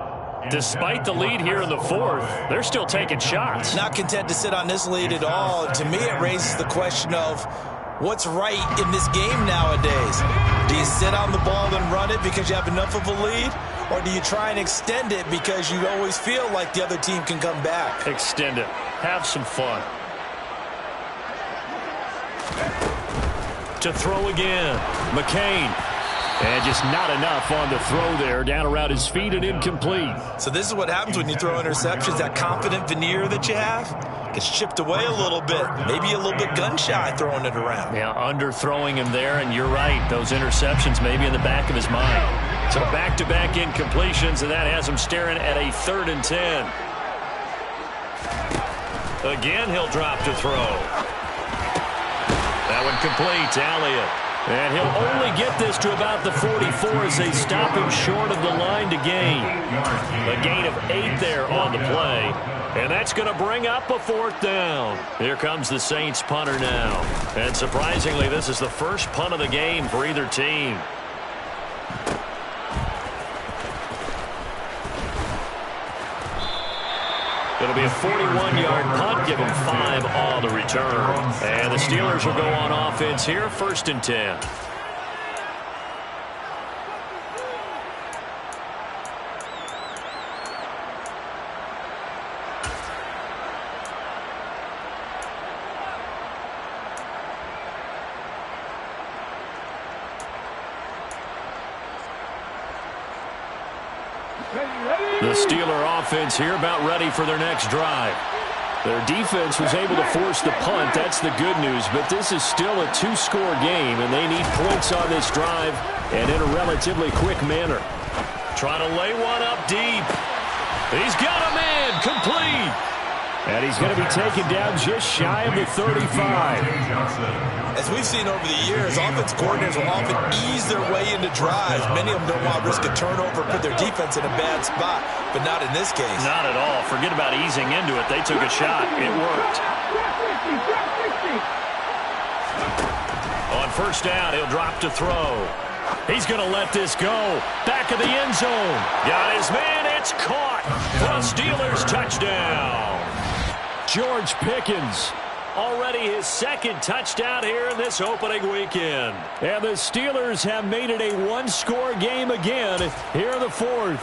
Despite the lead here in the fourth, they're still taking shots. Not content to sit on this lead at all. To me, it raises the question of what's right in this game nowadays. Do you sit on the ball and run it because you have enough of a lead? Or do you try and extend it because you always feel like the other team can come back? Extend it. Have some fun. To throw again. McCain. And just not enough on the throw there. Down around his feet and incomplete. So this is what happens when you throw interceptions. That confident veneer that you have gets chipped away a little bit. Maybe a little bit gun-shy throwing it around. Yeah, underthrowing him there, and you're right. Those interceptions maybe in the back of his mind. So back-to-back incompletions, and that has him staring at a 3rd and 10. Again, he'll drop to throw. That one complete. Elliott. And he'll only get this to about the 44 as they stop him short of the line to gain. A gain of 8 there on the play. And that's going to bring up a 4th down. Here comes the Saints punter now. And surprisingly, this is the first punt of the game for either team. It'll be a 41-yard punt, give them 5 on the return. And the Steelers will go on offense here, 1st and 10. The Steeler offense here about ready for their next drive. Their defense was able to force the punt. That's the good news. But this is still a two-score game, and they need points on this drive and in a relatively quick manner. Trying to lay one up deep. He's got a man complete. And he's going to be taken down just shy of the 35. As we've seen over the years, offense coordinators will often ease their way into drives. Many of them don't want to risk a turnover, put their defense in a bad spot, but not in this case. Not at all. Forget about easing into it. They took a shot. It worked. On first down, he'll drop to throw. He's going to let this go. Back of the end zone. Got his man. It's caught. For a Steelers touchdown. George Pickens, already his second touchdown here in this opening weekend. And the Steelers have made it a one-score game again here in the fourth.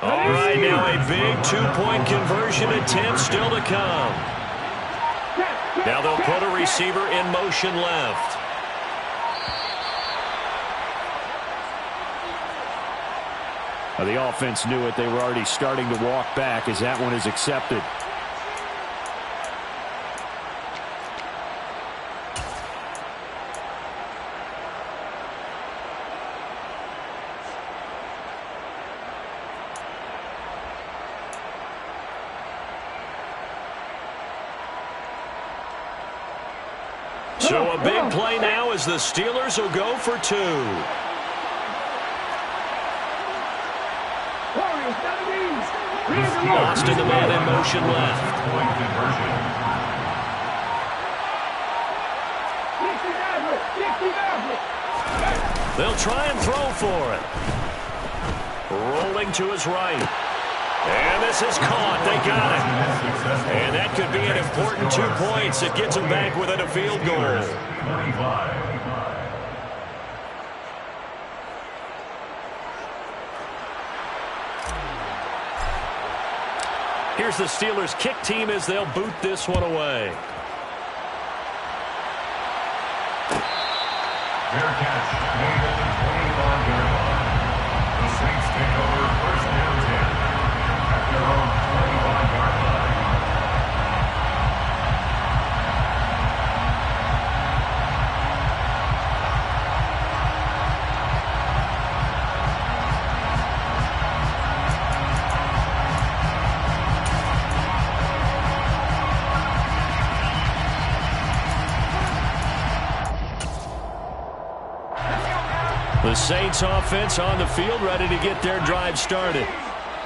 All right, now a big two-point conversion attempt still to come. Now they'll put a receiver in motion left. The offense knew it. They were already starting to walk back as that one is accepted. So a big play now as the Steelers will go for two. Lost in the man in motion left. They'll try and throw for it. Rolling to his right. And this is caught. They got it. And that could be an important 2 points. It gets them back within a field goal. Here's the Steelers' kick team as they'll boot this one away. Fair catch made at the 25-yard line. The Saints take over first down 10 at their own 25-yard line. The Saints offense on the field, ready to get their drive started.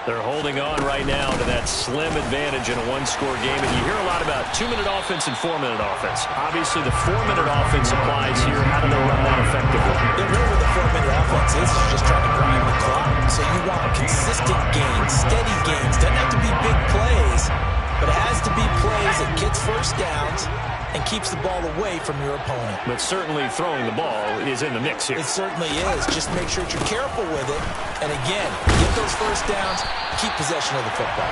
They're holding on right now to that slim advantage in a one-score game. And you hear a lot about 2-minute offense and 4-minute offense. Obviously, the 4-minute offense applies here. How do they run that effectively? They're really the 4-minute offense is just trying to grind the clock. So you want consistent gains, steady gains. Doesn't have to be big plays, but it has to be plays that gets first downs and keeps the ball away from your opponent. But certainly throwing the ball is in the mix here. It certainly is. Just make sure that you're careful with it. And again, get those first downs, keep possession of the football.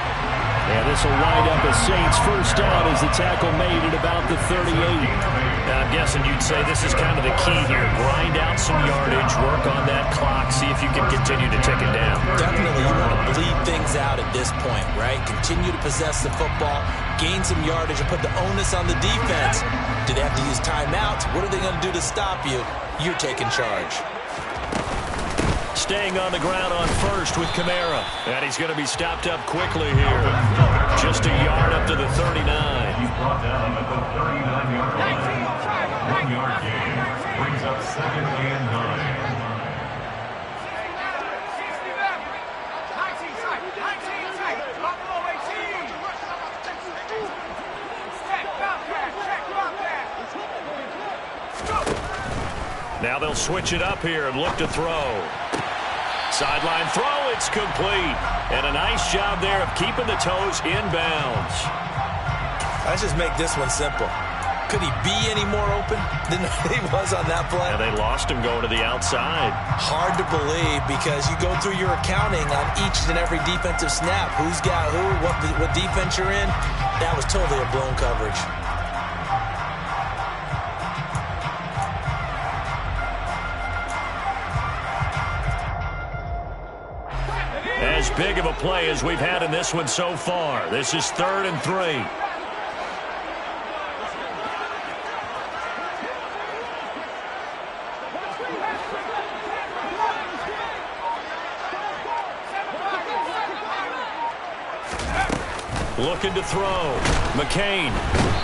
And this will wind up a Saints first down as the tackle made at about the 38. Now, I'm guessing you'd say this is kind of the key here. Grind out some yardage, work on that clock, see if you can continue to tick it down. Definitely, you want to bleed things out at this point, right? Continue to possess the football, gain some yardage, and put the onus on the defense. Do they have to use timeouts? What are they going to do to stop you? You're taking charge. Staying on the ground on first with Kamara. And he's going to be stopped up quickly here. Just a yard up to the 39. He's brought down at the 39-yard line. 1-yard gain brings up 2nd and 9. Now they'll switch it up here and look to throw. Sideline throw, it's complete. And a nice job there of keeping the toes in bounds. Let's just make this one simple. Could he be any more open than he was on that play? And they lost him going to the outside. Hard to believe because you go through your accounting on each and every defensive snap. Who's got who, what defense you're in. That was totally a blown coverage. As big of a play as we've had in this one so far. This is 3rd and 3. Looking to throw. McCain.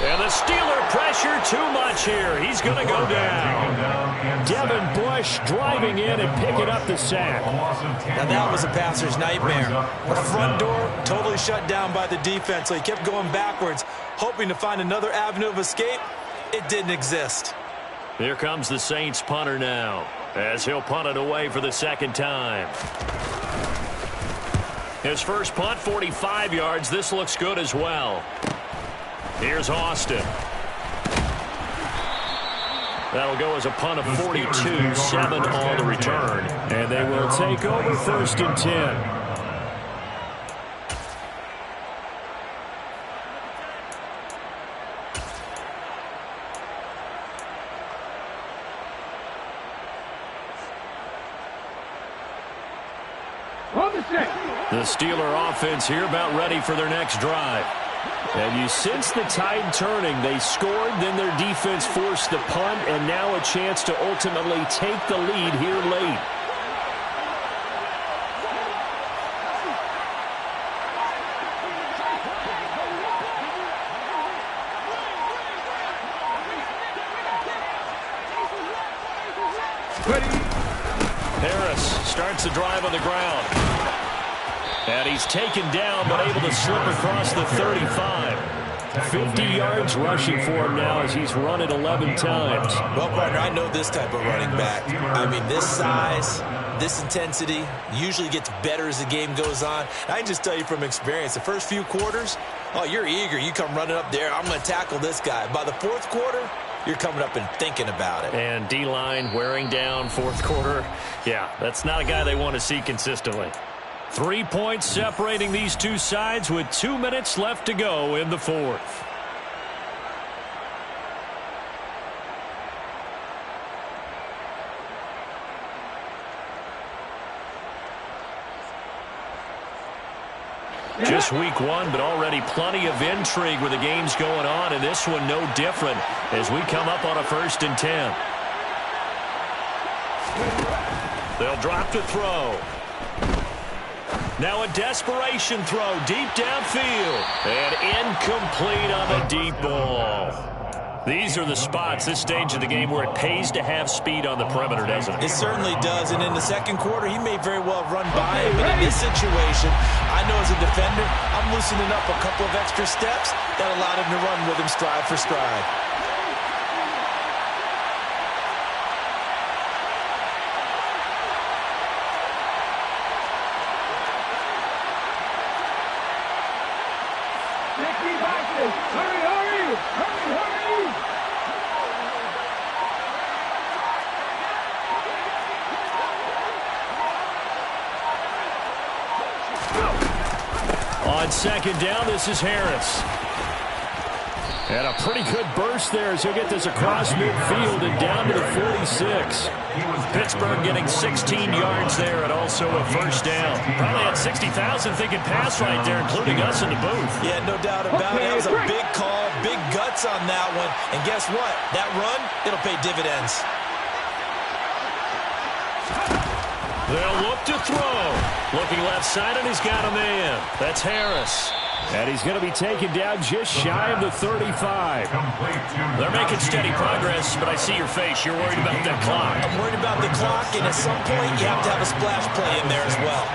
And the Steeler pressure too much here. He's going to go down. Devin Bush driving in and picking up the sack. Now that was a passer's nightmare. The front door totally shut down by the defense, so he kept going backwards, hoping to find another avenue of escape. It didn't exist. Here comes the Saints punter now, as he'll punt it away for the second time. His first punt, 45 yards. This looks good as well. Here's Austin. That'll go as a punt of 42, 7 on the return. And they will take over 1st and 10. The Steeler offense here about ready for their next drive. And you sense the tide turning. They scored, then their defense forced the punt, and now a chance to ultimately take the lead here late. Harris starts the drive on the ground. And he's taken down, but able to slip across the 35. 50 yards rushing for him now as he's run it 11 times. Well, partner, I know this type of running back. I mean, this size, this intensity usually gets better as the game goes on. I can just tell you from experience, the first few quarters, oh, you're eager. You come running up there, I'm going to tackle this guy. By the 4th quarter, you're coming up and thinking about it. And D-line wearing down 4th quarter. Yeah, that's not a guy they want to see consistently. 3 points separating these two sides with 2 minutes left to go in the 4th. Just week 1, but already plenty of intrigue with the games going on, and this one no different as we come up on a 1st and 10. They'll drop to throw. Now a desperation throw deep downfield. And incomplete on the deep ball. These are the spots, this stage of the game, where it pays to have speed on the perimeter, doesn't it? It certainly does. And in the 2nd quarter, he may very well have run by him. But in this situation, I know as a defender, I'm loosening up a couple of extra steps that allowed him to run with him stride for stride. On 2nd down, this is Harris. And a pretty good burst there as he'll get this across midfield and down to the 46. Pittsburgh getting 16 yards there and also a 1st down. Probably had 60,000 thinking pass right there, including us in the booth. Yeah, no doubt about it. That was a big call, big guts on that one. And guess what? That run, it'll pay dividends. They'll look to throw. Looking left side, and he's got a man. That's Harris. And he's going to be taken down just shy of the 35. They're making steady progress, but I see your face. You're worried about that clock. I'm worried about the clock, and at some point, you have to have a splash play in there as well.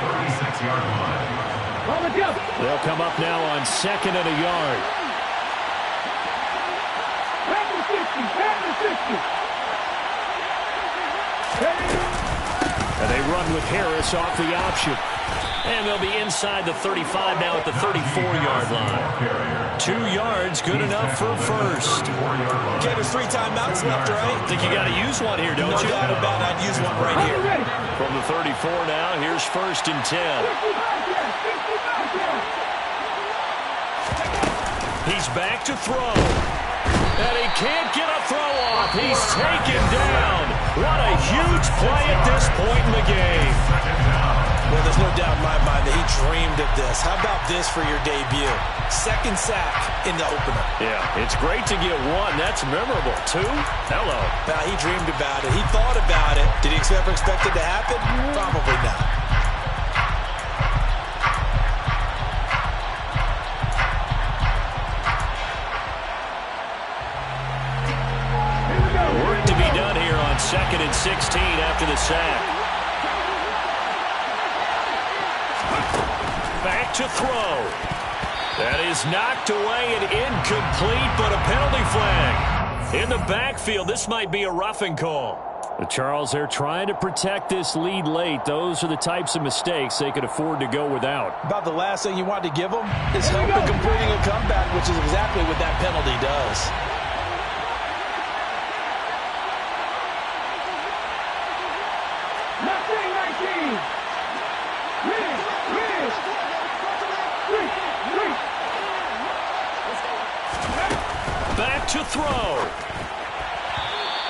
They'll come up now on 2nd and a yard. And they run with Harris off the option. And they'll be inside the 35 now at the 34-yard line. 2 yards, good enough for first. Okay, there's 3 timeouts left, right? I think you got to use one here, don't you? No doubt about it. I'd use one right here. From the 34 now, here's 1st and 10. He's back to throw. And he can't get a throw off. He's taken down. What a huge play at this point in the game. Well, there's no doubt in my mind that he dreamed of this. How about this for your debut? 2nd sack in the opener. Yeah, it's great to get 1. That's memorable. 2? Hello. Now, he dreamed about it. He thought about it. Did he ever expect it to happen? Probably not. Work to be done here on 2nd and 16 after the sack. Back to throw. That is knocked away and incomplete, but a penalty flag. In the backfield, this might be a roughing call. Charles, they're trying to protect this lead late. Those are the types of mistakes they could afford to go without. About the last thing you want to give them is help in completing a comeback, which is exactly what that penalty does. Back to throw.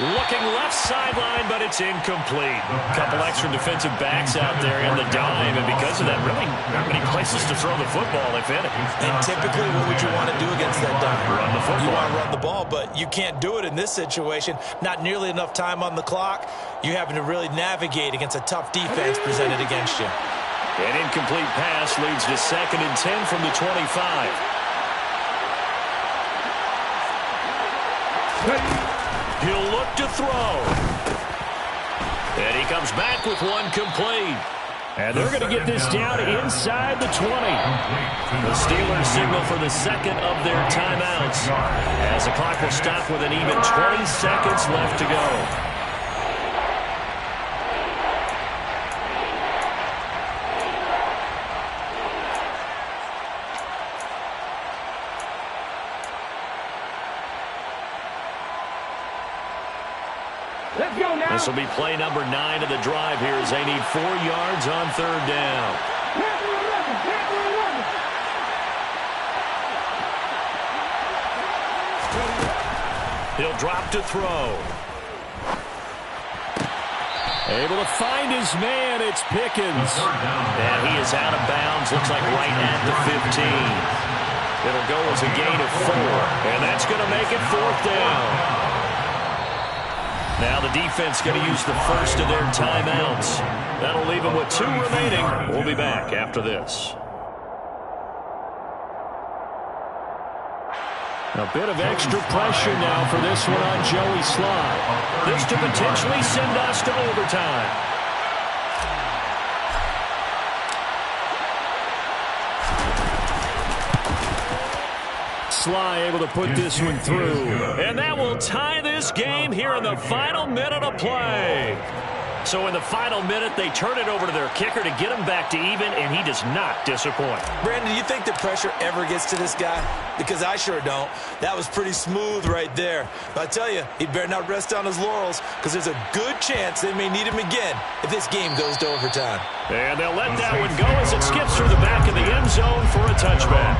Looking left sideline, but it's incomplete. A couple extra defensive backs out there in the dime, and because of that, really not many places to throw the football, if any. And typically, what would you want to do against that dime? Run the football. You want to run the ball, but you can't do it in this situation. Not nearly enough time on the clock. You're having to really navigate against a tough defense presented against you. An incomplete pass leads to 2nd and 10 from the 25. He'll look to throw. And he comes back with 1 complete. And they're going to get this down inside the 20. The Steelers signal for the 2nd of their timeouts, as the clock will stop with an even 20 seconds left to go. This will be play number 9 of the drive here as they need 4 yards on 3rd down. He'll drop to throw. Able to find his man. It's Pickens. And he is out of bounds. Looks like right at the 15. It'll go as a gain of 4. And that's going to make it 4th down. Now the defense going to use the first of their timeouts. That'll leave them with 2 remaining. We'll be back after this. A bit of extra pressure now for this one on Joey Sly. This to potentially send us to overtime. Sly able to put this one through. And that will tie this game here in the final minute of play. So in the final minute, they turn it over to their kicker to get him back to even, and he does not disappoint. Brandon, do you think the pressure ever gets to this guy? Because I sure don't. That was pretty smooth right there. But I tell you, he better not rest on his laurels, because there's a good chance they may need him again if this game goes to overtime. And they'll let that one go as it skips through the back of the end zone for a touchback.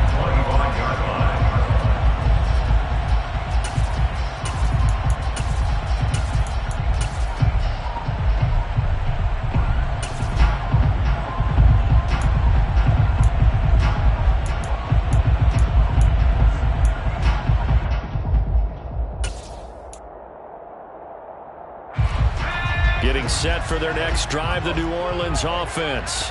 Getting set for their next drive, the New Orleans offense.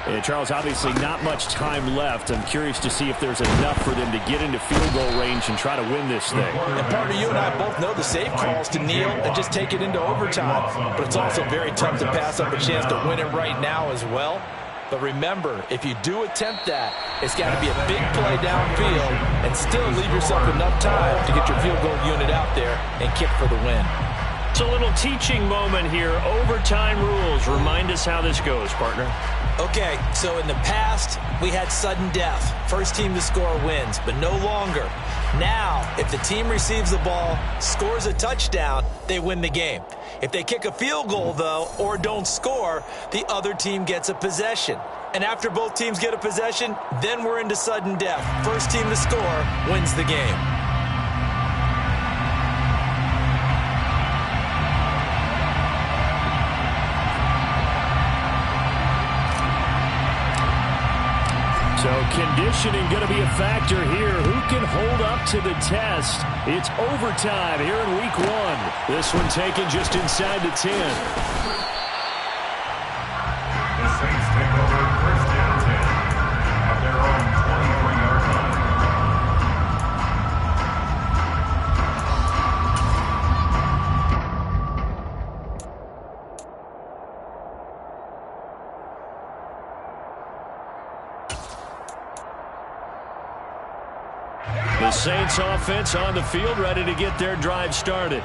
And Charles, obviously not much time left. I'm curious to see if there's enough for them to get into field goal range and try to win this thing. And partner, you and I both know the safe calls to kneel and just take it into overtime. But it's also very tough to pass up a chance to win it right now as well. But remember, if you do attempt that, it's got to be a big play downfield and still leave yourself enough time to get your field goal unit out there and kick for the win. So a little teaching moment here. Overtime rules. Remind us how this goes, partner. Okay, so in the past, we had sudden death. First team to score wins, but no longer. Now, if the team receives the ball, scores a touchdown, they win the game. If they kick a field goal, though, or don't score, the other team gets a possession. And after both teams get a possession, then we're into sudden death. First team to score wins the game. So conditioning going to be a factor here. Who can hold up to the test? It's overtime here in week 1. This one taken just inside the 10. The Saints take over first down 10 at their own 23-yard line. The Saints offense on the field, ready to get their drive started.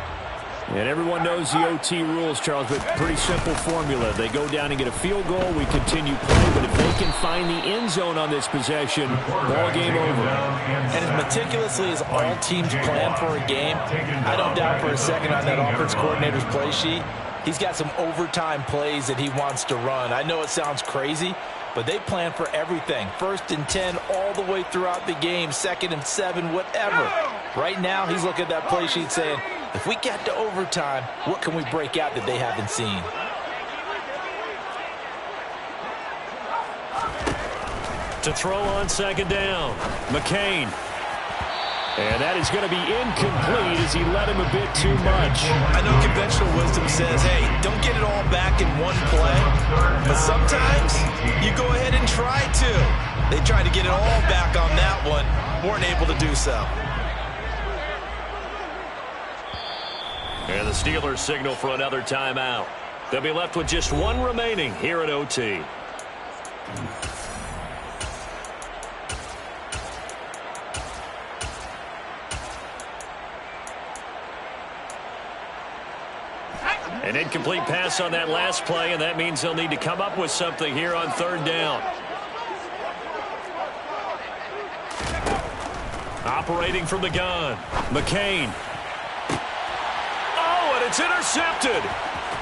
And everyone knows the OT rules, Charles, but pretty simple formula. They go down and get a field goal, we continue play, but if they can find the end zone on this possession, ball game over. And as meticulously as all teams plan for a game, I don't doubt for a second on that offense coordinator's play sheet, he's got some overtime plays that he wants to run. I know it sounds crazy, but they plan for everything. 1st and 10 all the way throughout the game, 2nd and 7, whatever. Right now, he's looking at that play sheet saying, if we get to overtime, what can we break out that they haven't seen? To throw on 2nd down, McCain. And that is going to be incomplete as he led him a bit too much. I know conventional wisdom says, hey, don't get it all back in one play. But sometimes you go ahead and try to. They tried to get it all back on that one. Weren't able to do so. And the Steelers signal for another timeout. They'll be left with just one remaining here at OT. An incomplete pass on that last play, and that means they'll need to come up with something here on 3rd down. Operating from the gun, McCain. Oh, and it's intercepted.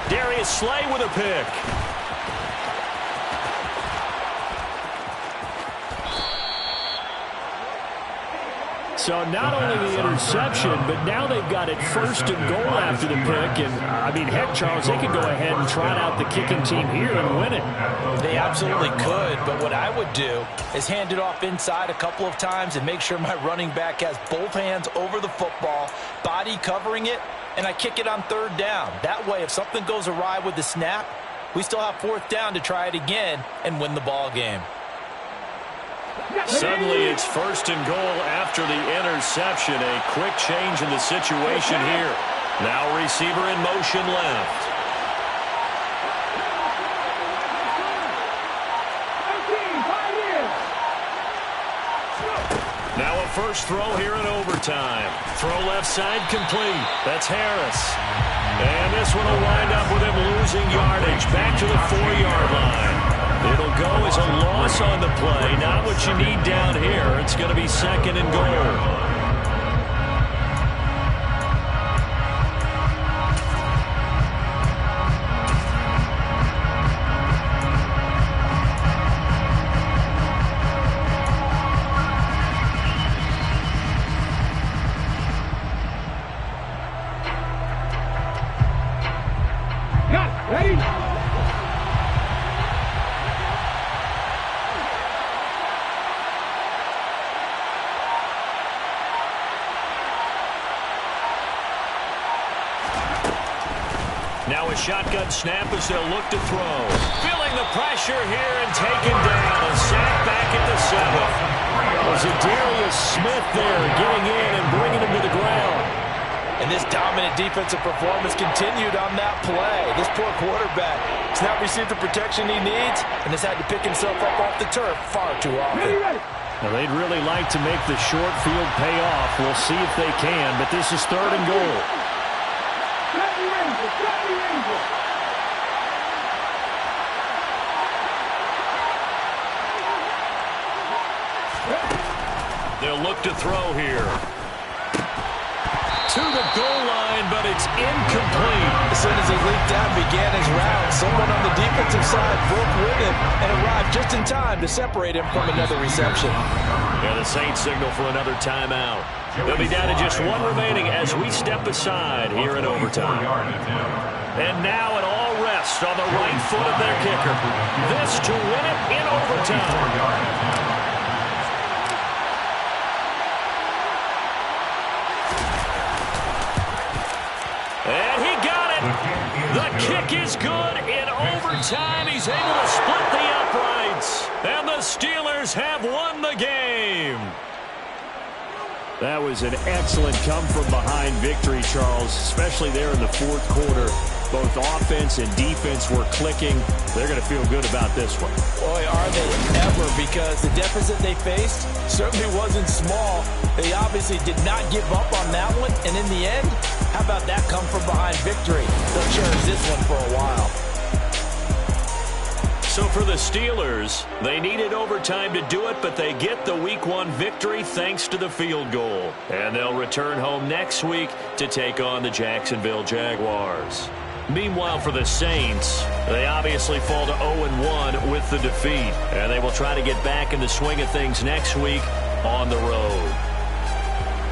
Darius Slay with a pick. So not only the interception, but now they've got it 1st and goal after the pick. And, I mean, heck, Charles, they could go ahead and trot out the kicking team here and win it. They absolutely could, but what I would do is hand it off inside a couple of times and make sure my running back has both hands over the football, body covering it, and I kick it on 3rd down. That way, if something goes awry with the snap, we still have 4th down to try it again and win the ball game. Suddenly it's 1st and goal after the interception. A quick change in the situation here. Now receiver in motion left. Now a first throw here in overtime. Throw left side complete. That's Harris. And this one will wind up with him losing yardage back to the 4-yard line. It'll go as a loss on the play. Not what you need down here. It's going to be 2nd and goal. Now a shotgun snap as they'll look to throw. Feeling the pressure here and taken down. A sack back at the 7. Was it Darius Smith there getting in and bringing him to the ground? And this dominant defensive performance continued on that play. This poor quarterback has not received the protection he needs and has had to pick himself up off the turf far too often. Well, they'd really like to make the short field pay off. We'll see if they can, but this is 3rd and goal. They'll look to throw here. To the goal line, but it's incomplete. As soon as he leaped out and began his round, someone on the defensive side broke with him and arrived just in time to separate him from another reception. Yeah, the Saints signal for another timeout. They'll be down to just one remaining as we step aside here in overtime. And now it all rests on the right foot of their kicker. This to win it in overtime. And he got it. The kick is good in overtime. He's able to split the uprights. And the Steelers have won the game. That was an excellent come-from-behind victory, Charles, especially there in the fourth quarter. Both offense and defense were clicking. They're going to feel good about this one. Boy, are they ever, because the deficit they faced certainly wasn't small. They obviously did not give up on that one, and in the end, how about that come-from-behind victory? They'll cherish this one for a while. So for the Steelers, they needed overtime to do it, but they get the Week 1 victory thanks to the field goal. And they'll return home next week to take on the Jacksonville Jaguars. Meanwhile, for the Saints, they obviously fall to 0-1 with the defeat. And they will try to get back in the swing of things next week on the road.